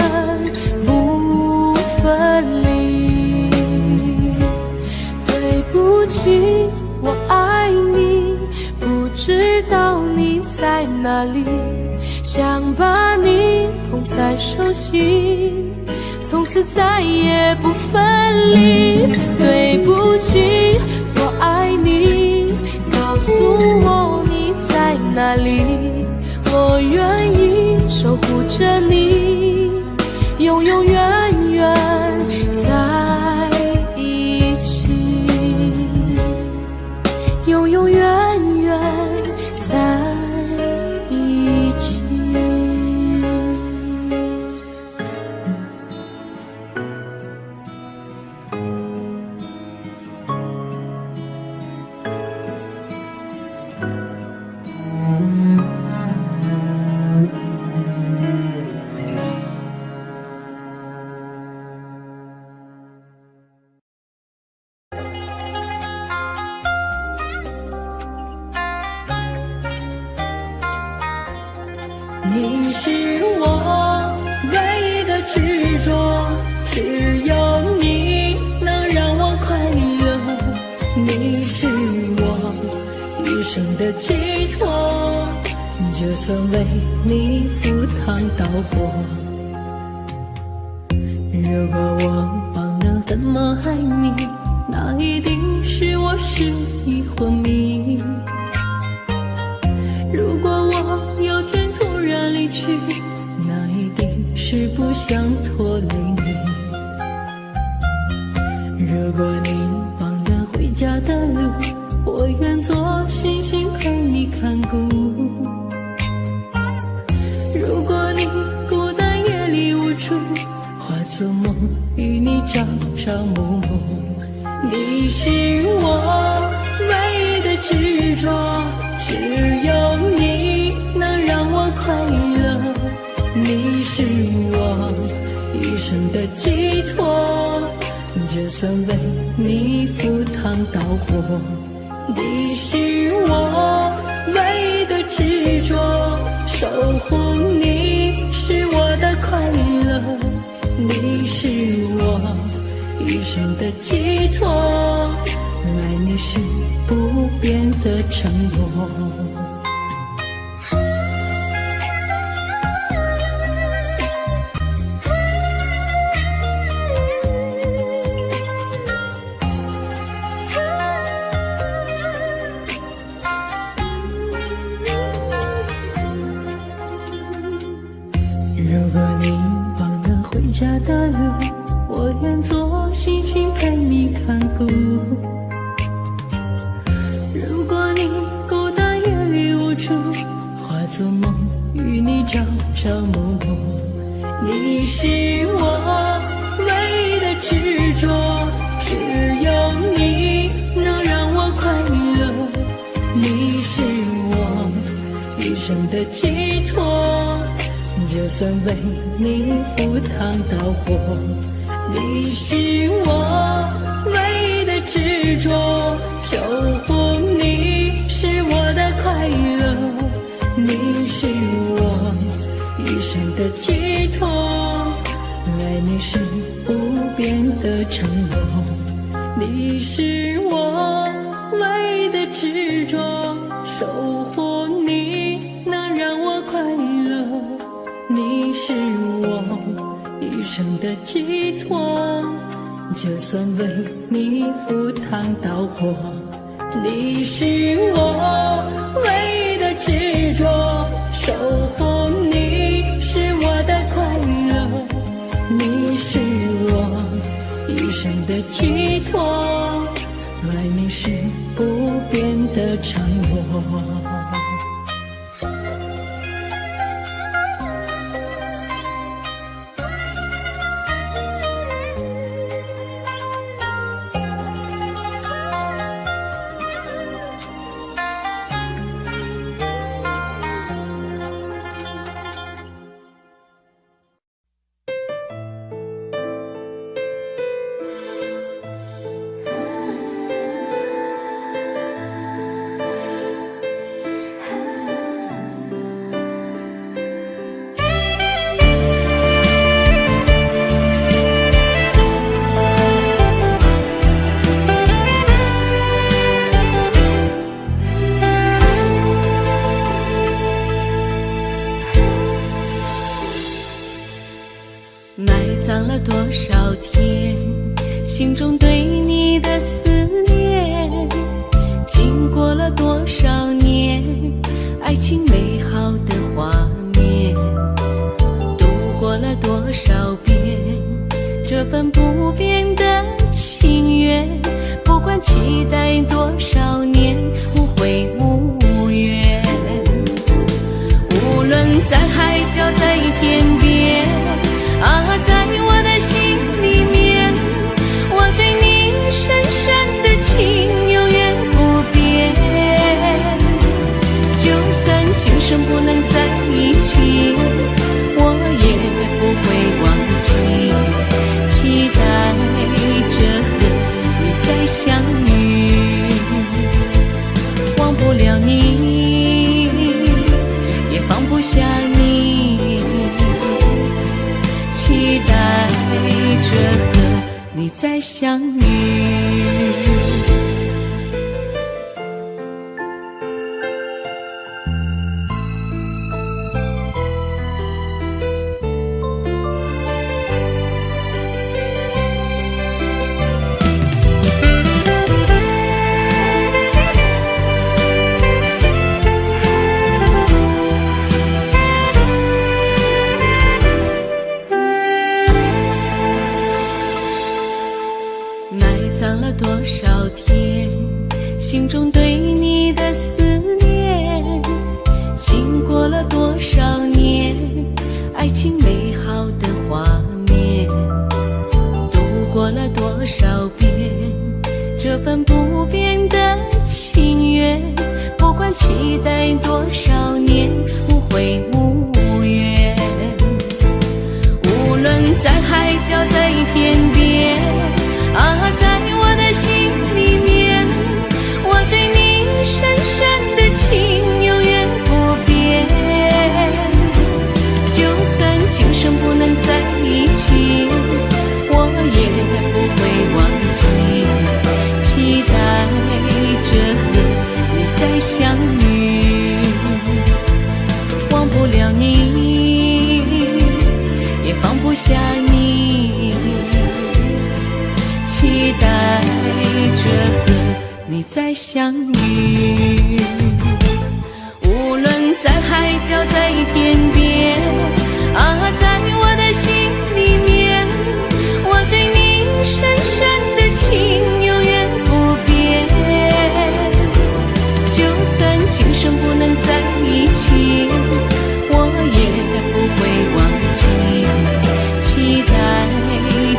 不分离。对不起，我爱你，不知道你在哪里，想把你捧在手心，从此再也不分离。对不起，我爱你，告诉我你在哪里，我愿意守护着你，永永远远在一起，永永远远在一起。你是我唯一的执着，只有你能让我快乐。你是我一生的寄托，就算为你赴汤蹈火。如果我忘了怎么爱你，那一定是我失忆昏迷。如果我有天突然离去，那一定是不想拖累你。如果你忘了回家的路，我愿做星星陪你看顾。如果你孤单夜里无助，化作梦与你朝朝暮暮。你是我唯一的执着，只有你能让我快乐。你是我一生的寄托，就算为你赴汤蹈火。你是我唯一的执着，守护你是我的快乐。你是我生的寄托，爱你是不变的承诺。如果你忘了回家的路，我愿做星星陪你看顾。如果你孤单夜里无助，化作梦与你朝朝暮暮。你是我唯一的执着，只有你能让我快乐。你是我一生的寄托，就算为你赴汤蹈火。你是我唯一的执着，守护你是我的快乐。你是我一生的寄托，爱你是不变的承诺。你是我唯一的执着，守护你能让我快乐。你是我一生的寄托，就算为你赴汤蹈火。你是我唯一的执着，守护你是我的快乐。你是我一生的寄托，爱你是不变的承诺。埋葬了多少天，心中对你的思念，经过了多少年，爱情美好的画面，度过了多少遍，这份不变的情缘，不管期待多少年，无悔无怨。无论在海角在天边啊，在我的心里面，我对你深深的情永远不变。就算今生不能在一起，我也不会忘记，期待着和你再相遇。忘不了你，也放不下你，期待着和你再相遇。葬了多少天，心中对你的思念，经过了多少年，爱情美好的画面，度过了多少遍，这份不变的情缘，不管期待多少年，无悔无怨。无论在海角在天边啊，在我的心里面，我对你深深的情永远不变。就算今生不能在一起，我也不会忘下你，期待着和你再相遇。无论在海角在天边啊，在我的心里面，我对你深深的情永远不变。就算今生不能在一起，我也不会忘记，期待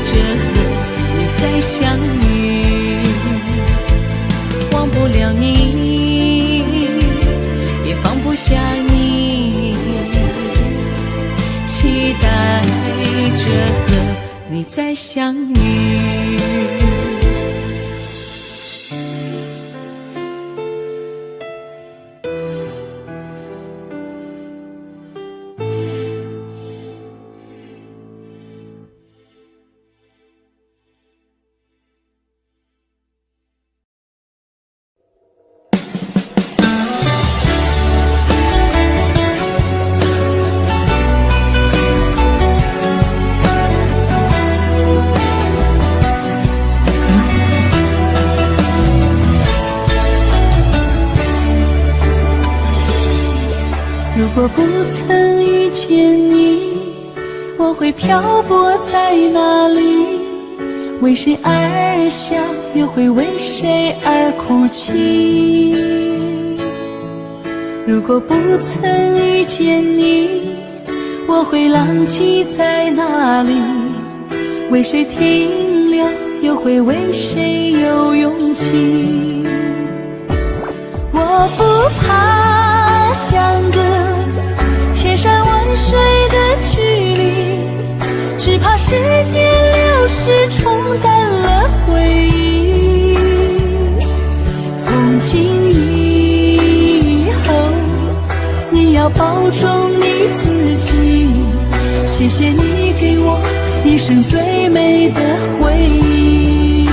着和你再相遇。忘不了你，也放不下你，期待着和你再相遇。如果不曾遇见你，我会漂泊在哪里？为谁而笑，又会为谁而哭泣？如果不曾遇见你，我会浪迹在哪里？为谁停留，又会为谁有勇气？我不怕相隔千山万水的距离，只怕时间流逝冲淡了回忆。从今以后，你要保重你自己，谢谢你给我一生最美的回忆。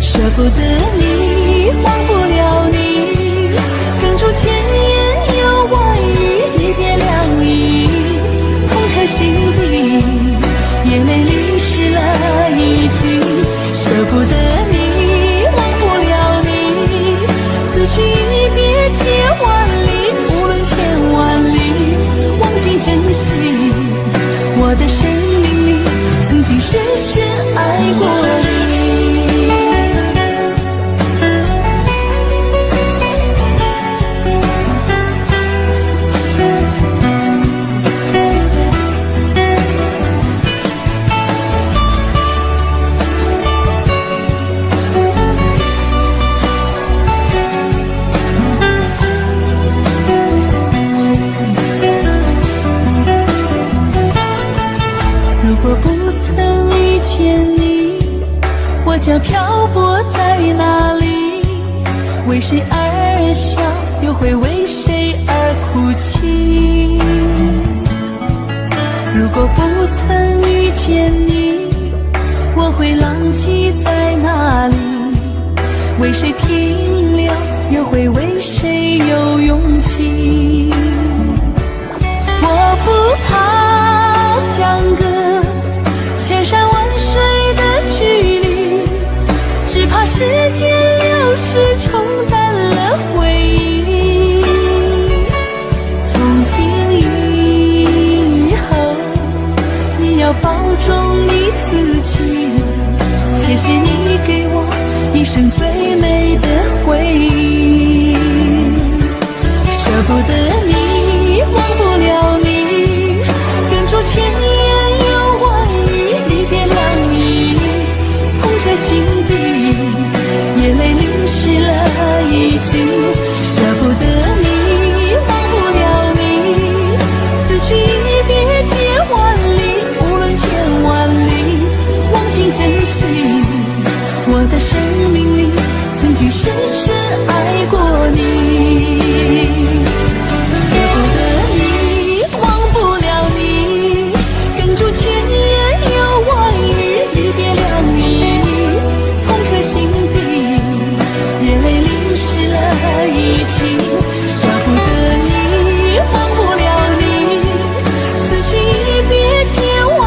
舍不得你，忘不了你，哽住千言又万语，离别凉意，痛彻心底，眼泪淋湿了已经。舍不得你，忘不了你，此去一别千万里，无论千万里，忘记珍惜，我的生命里曾经深深爱过你。如果不曾遇见你，我将漂泊在哪里？为谁而笑，又会为谁而哭泣？如果不曾遇见你，我会浪迹在哪里？为谁停留，又会为谁有勇气？我不怕相隔千山万水的距离，只怕时间流逝冲淡了回忆。从今以后，你要保重你自己，谢谢你给我一生最美的回忆。舍不得你，忘不了你，哽住千言又万语，离别凉意，痛彻心底，眼泪淋湿了已经。舍不得你，忘不了你，此去一别千万里，无论千万里，忘记珍惜，我的生命里曾经深深爱过你。舍不得你，忘不了你，哽住千言又万语，离别凉意，痛彻心底，眼泪淋湿了已经。舍不得你，忘不了你，此去一别千万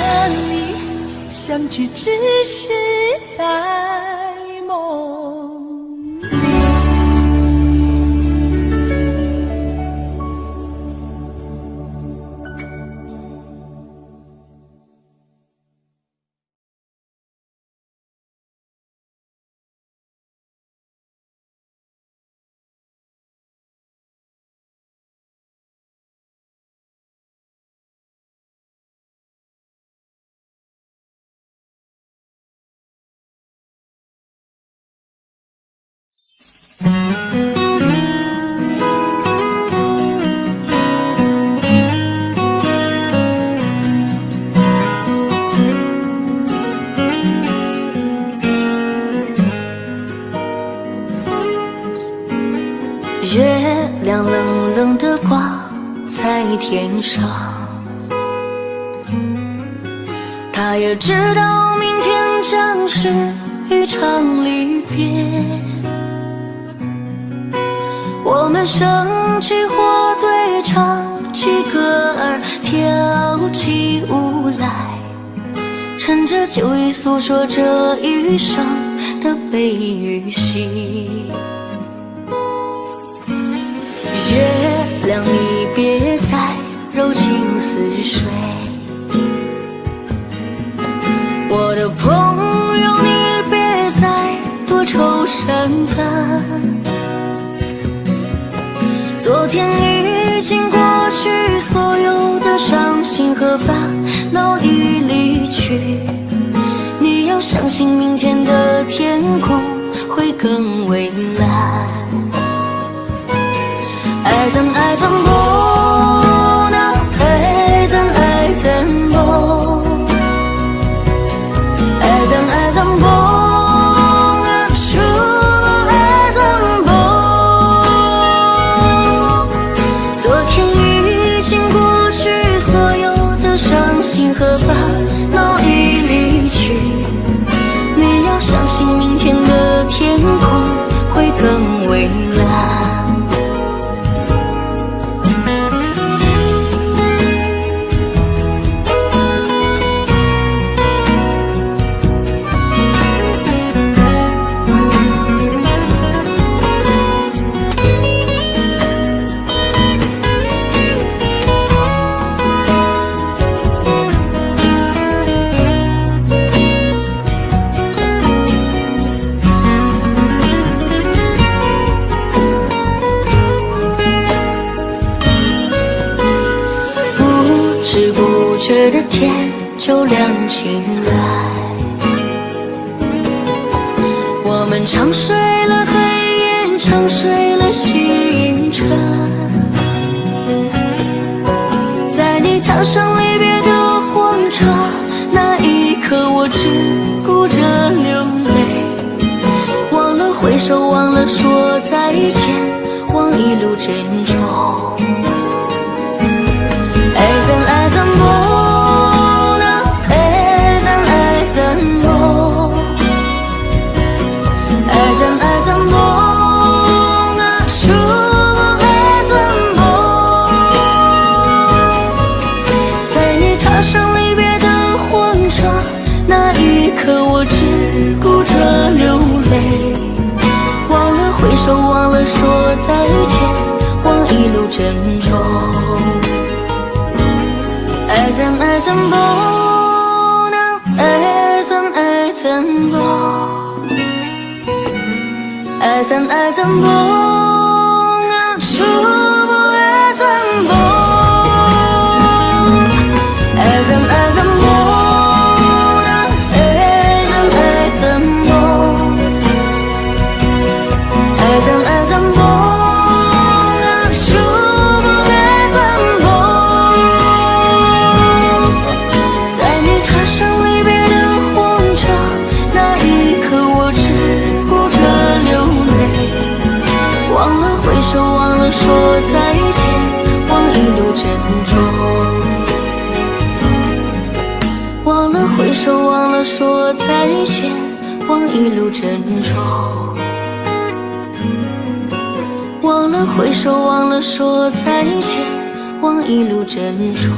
和你相聚只是在梦里。月亮冷冷地挂在天上，他也知道明天将是一场离别。我们升起火堆，唱起歌儿，跳起舞来，趁着酒意诉说这一生的悲与喜。月亮，你别再柔情似水，我的朋友，你别再多愁善感。昨天已经过去，所有的伤心和烦恼已离去，你要相信明天的天空会更蔚蓝。爱怎爱怎不能，爱怎爱怎不，爱怎爱怎不能，说爱怎不。昨天已经过去，所有的伤心和烦恼已离去，你要相信明天的天空会更蔚蓝。不知不觉的天就亮起来，我们长睡了黑夜，长睡了星辰，在你踏上离别的火车，那一刻我只顾着流泪，忘了挥手，忘了说再见，忘一路珍重。爱怎爱怎不能，爱怎爱怎不，爱怎爱怎不能，说爱怎不。在你踏上离别的火车，那一刻我只顾着流泪，忘了挥手，忘了说再见，忘一路珍重。爱怎爱怎不能，爱怎爱怎不，爱怎爱怎不能，说爱怎不，爱怎爱怎不能，爱怎爱怎不，爱怎爱怎不能，说爱怎不。忘了说再见，忘一路珍重。忘了挥手，忘了说再见，忘一路珍重。忘了挥手，忘了说再见，忘一路珍重。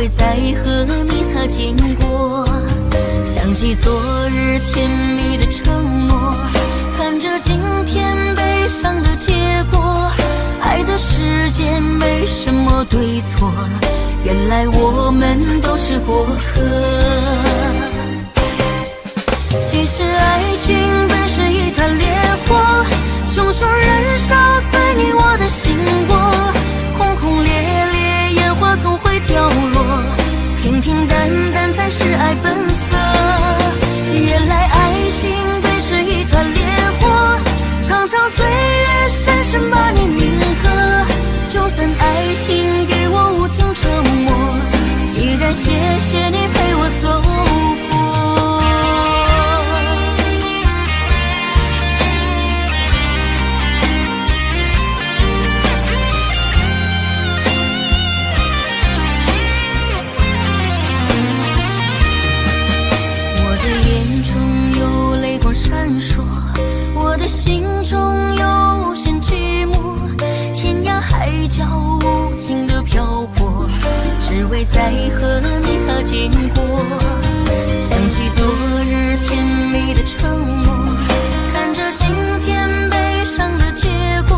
为再和你擦肩过。想起昨日甜蜜的承诺，看着今天悲伤的结果。爱的世界没什么对错，原来我们都是过客。其实爱情本是一滩烈火，熊熊燃烧在你我的心窝。轰轰烈烈，烟花总会掉落，平平淡淡才是爱本色。原来爱情本是一团烈火，长长岁月深深把你铭刻。就算爱情给我无情折磨，依然谢谢你陪我走过。我的眼中有泪光闪烁，我的心中有无限寂寞，天涯海角无尽的漂泊，只为再和你擦肩过。想起昨日甜蜜的承诺，看着今天悲伤的结果。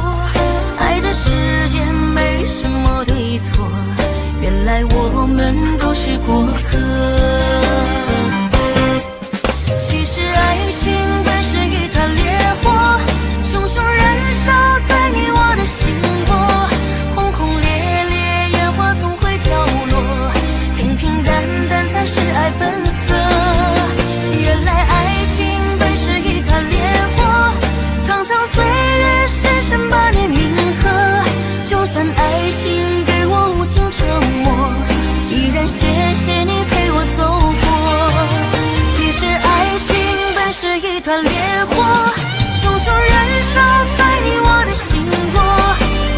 爱的世界没什么对错，原来我们都是过客。其实爱情本是一团烈火，熊熊燃烧在你我的心窝。轰轰烈烈，烟花总会掉落，平平淡淡才是爱本色。原来爱情本是一团烈火，长长岁月深深把你铭刻。就算爱情给我无情折磨，依然谢谢你陪我走过。其实爱情本是一团烈火，熊熊燃烧在你我的心窝。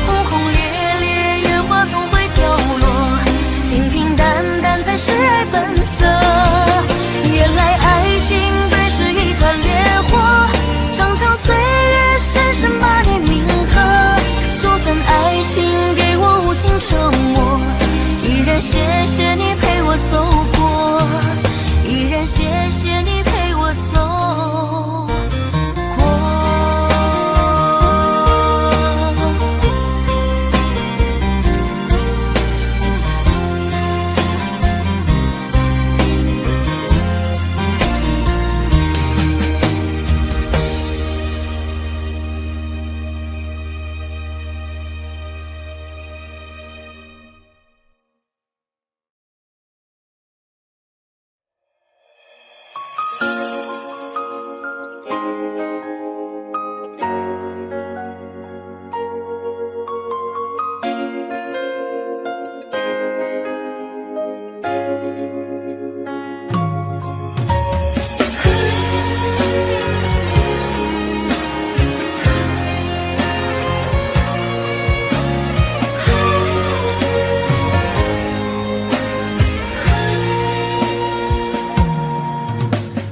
轰轰烈烈，烟花总会掉落，平平淡淡才是爱本色。原来爱情本是一团烈火，长长岁月深深把你铭刻。就算爱情给我无情折磨，依然谢谢你陪我走过，依然谢谢你陪我走过。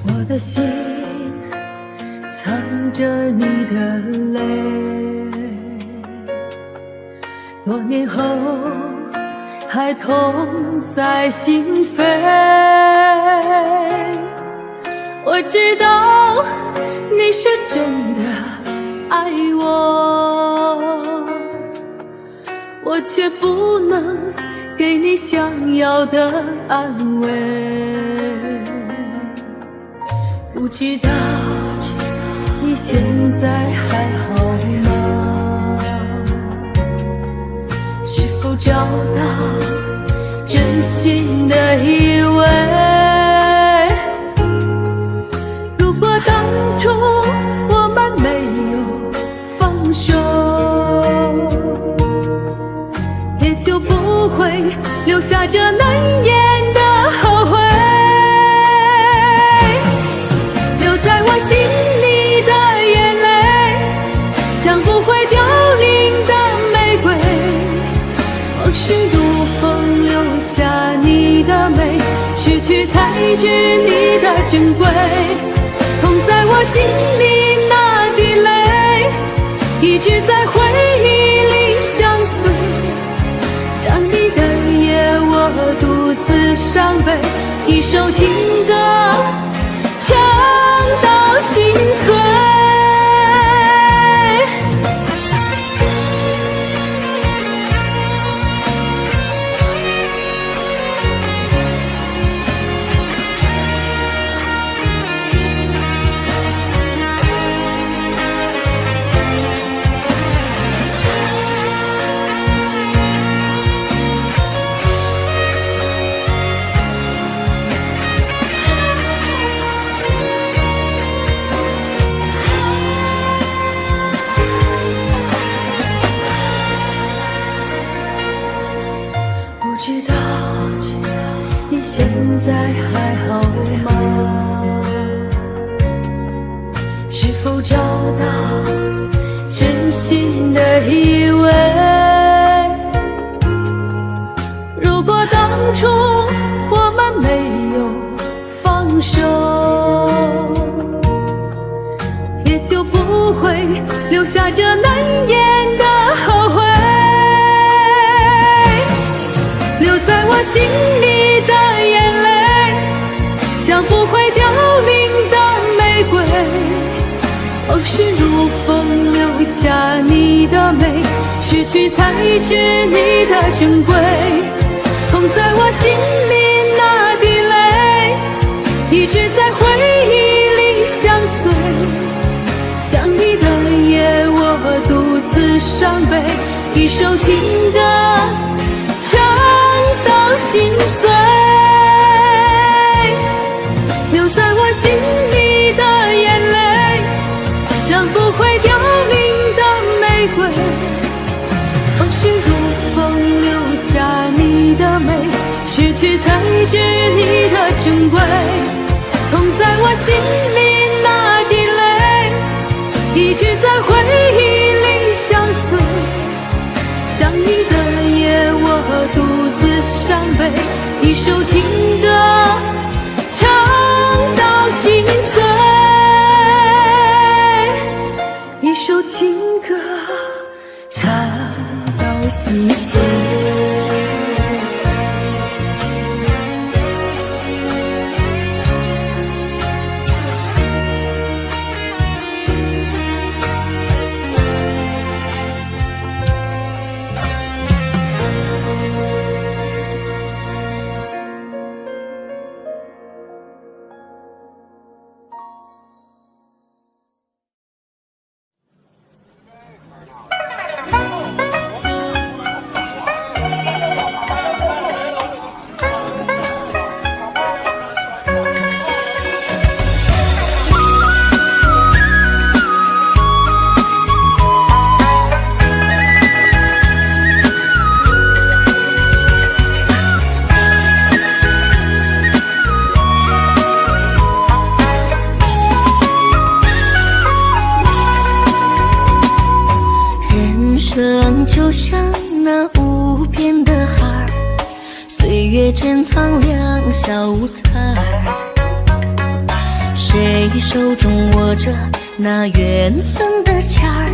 我的心藏着你的泪，多年后还痛在心扉。我知道你是真的爱我，我却不能给你想要的安慰。不知道你现在还好吗？是否找到真心的依偎？如果当初我们没有放手，也就不会留下这难言的后悔。在我心里的眼泪，像不会凋零的玫瑰。往事如风，留下你的美，失去才知你的珍贵。痛在我心里那滴泪，一直在回忆里相随。想你的夜，我独自伤悲，一首情歌唱到心碎。不知道你现在还好吗？是否找到真心的依偎？如果当初我们没有放手，也就不会留下这难言的后悔。留在我心里的眼泪，像不会凋零的玫瑰。往事如风，留下你的美，失去才知你的珍贵。痛在我心里那滴泪，一直在回忆里相随。想你的夜，我独自伤悲，一首情歌唱到心碎。留在我心里的眼泪，像不会凋零的玫瑰。往事如风，留下你的美，失去才知你的珍贵。痛在我心里那滴泪，一直在回忆里相随。想你的夜，我独自伤悲，一首情歌唱到心碎。一首情歌唱到心碎。就像那无边的海儿，岁月珍藏两小无猜。谁手中握着那缘分的签儿，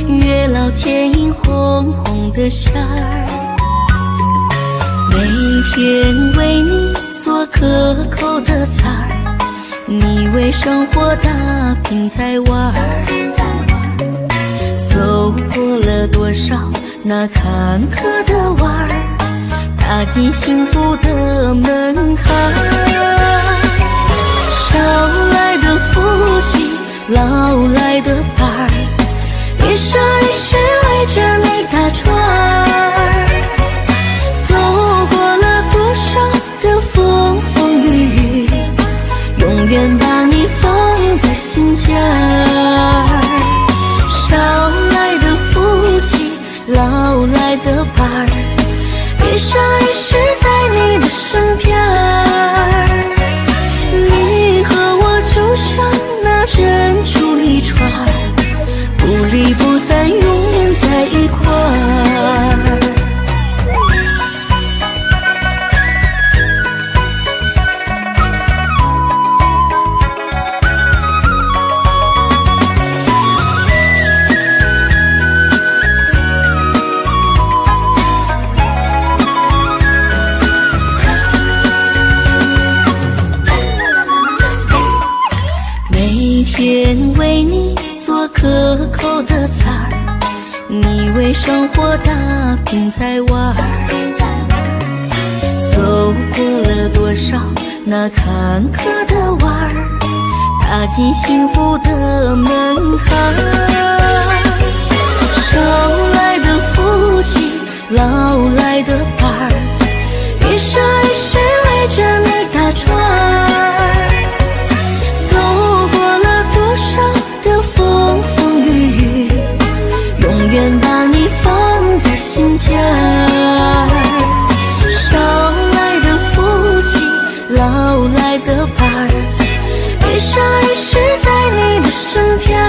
月老牵引红红的线儿。每天为你做可口的菜儿，你为生活打拼在玩儿。走过了多少那坎坷的弯儿，踏进幸福的门槛。少来的福气，老来的伴儿，一生一世围着你打转儿。走过了多少的风风雨雨，永远把你放在心间儿。少来的福气，老来的伴儿，一生一世在你的身边儿。你和我就像那珍珠一串，不离不散，永远在一块儿。可口的菜儿，你为生活打拼在玩儿。走过了多少那坎坷的弯儿，踏进幸福的门槛。少来的福气，老来的伴儿，一生一世围着你打转儿。走过了多少的风风雨雨，永远把你放在心间儿。少来的福气，老来的伴儿，一生一世在你的身边儿。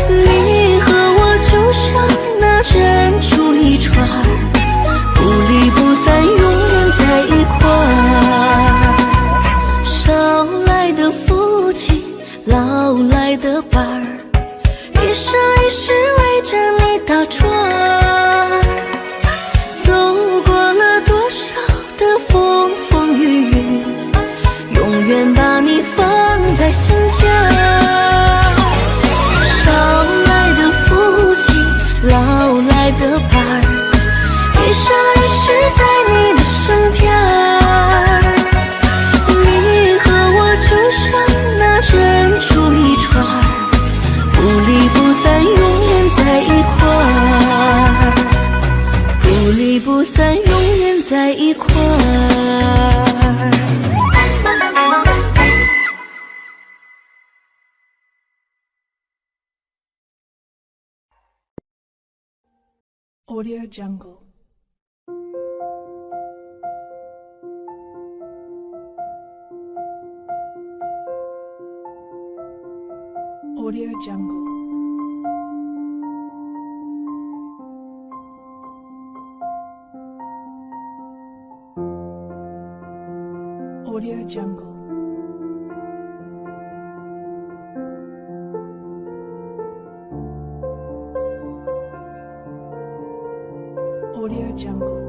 你和我就像那珍珠一串，不离不散，永远在一块儿。少来的福气，老来的伴儿，一生一世围着你打转儿。走过了多少的风风雨雨，永远把你放在心间儿。少来的福气，老来的伴儿，一生一世在你的身边儿。你和我就像那珍珠一串，不离不散，永远在一块儿。不离不散，永远在一块儿。Audio Jungle. Audio Jungle. Audio Jungle. Audio Jungle.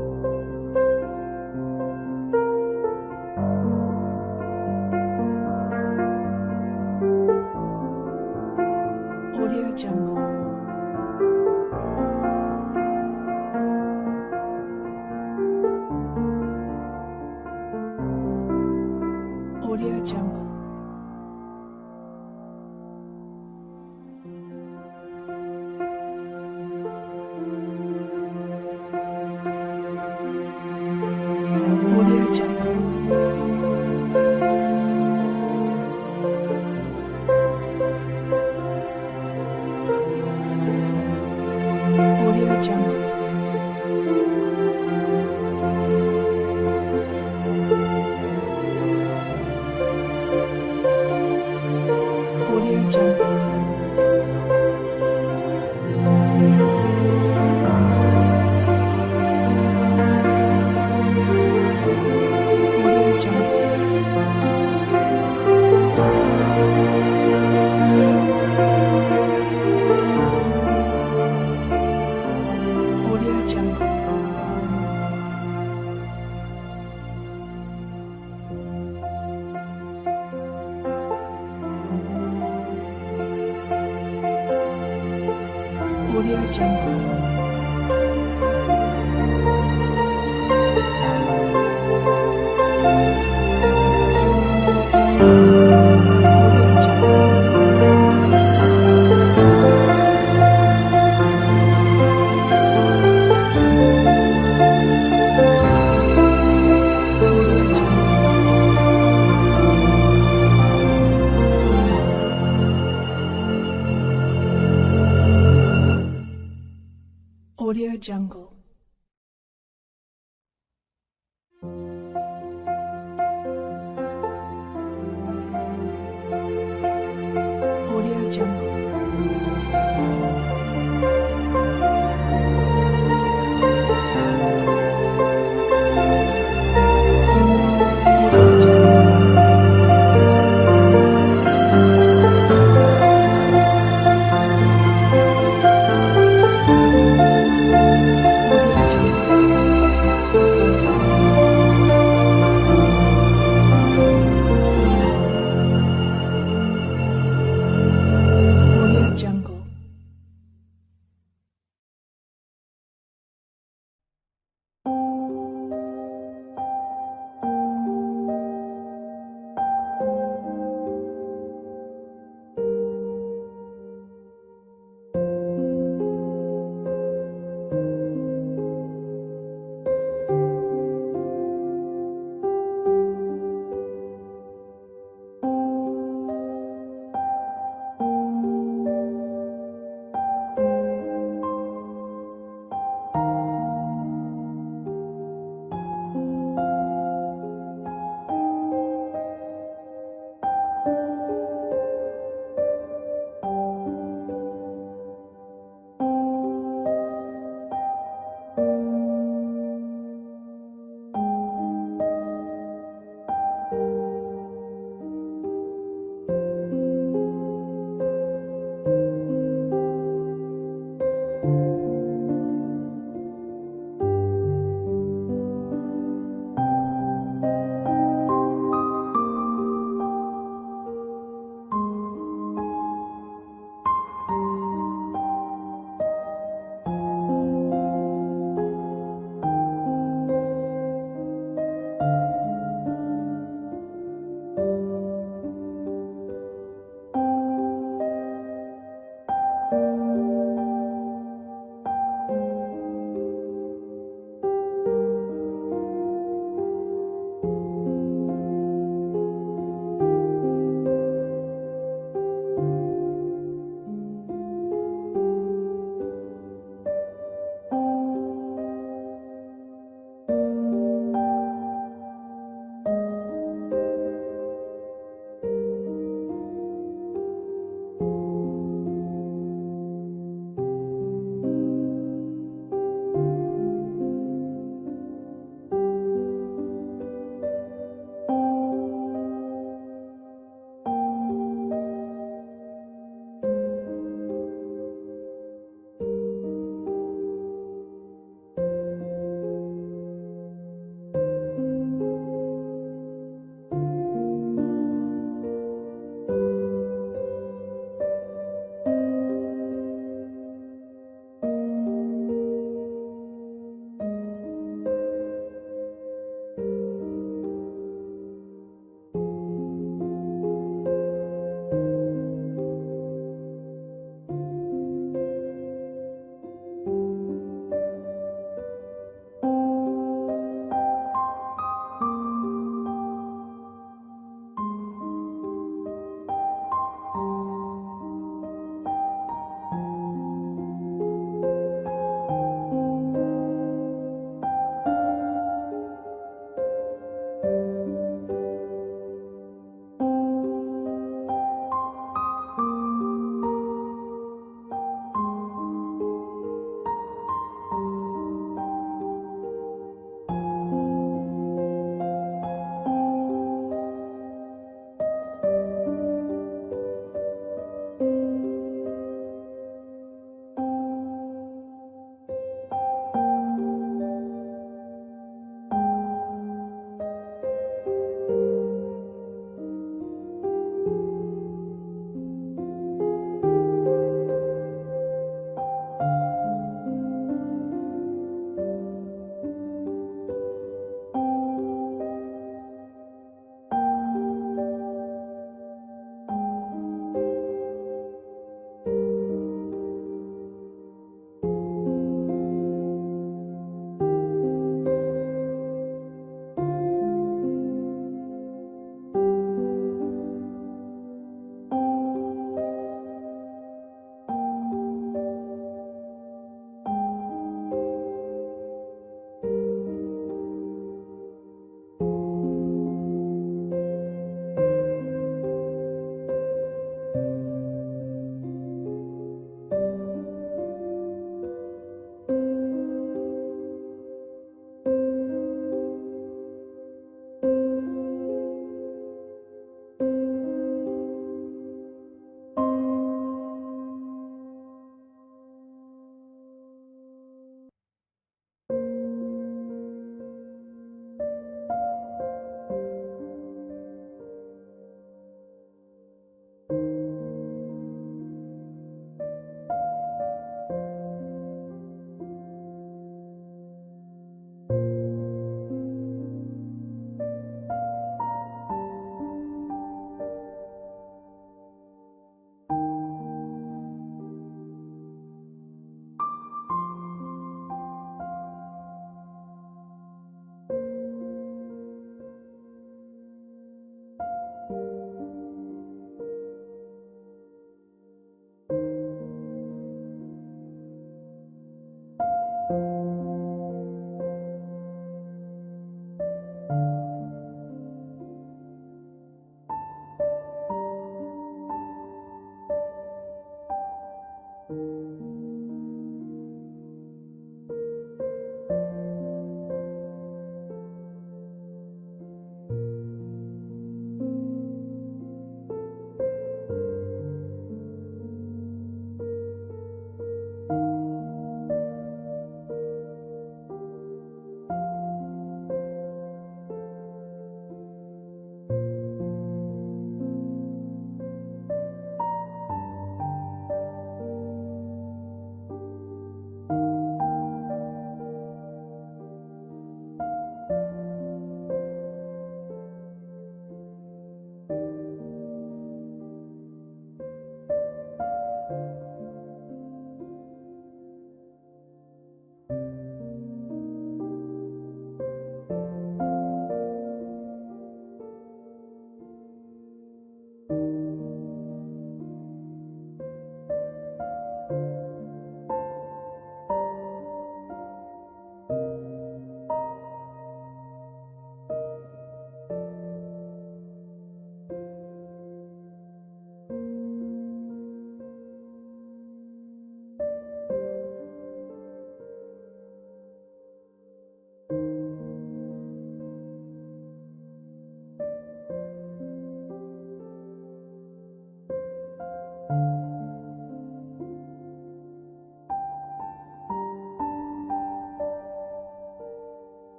Audio Jungle. Audio Jungle. Audio Jungle. Audio Jungle. Audio Jungle. Audio Jungle. Audio Jungle. Audio Jungle. Audio Jungle. Audio Jungle.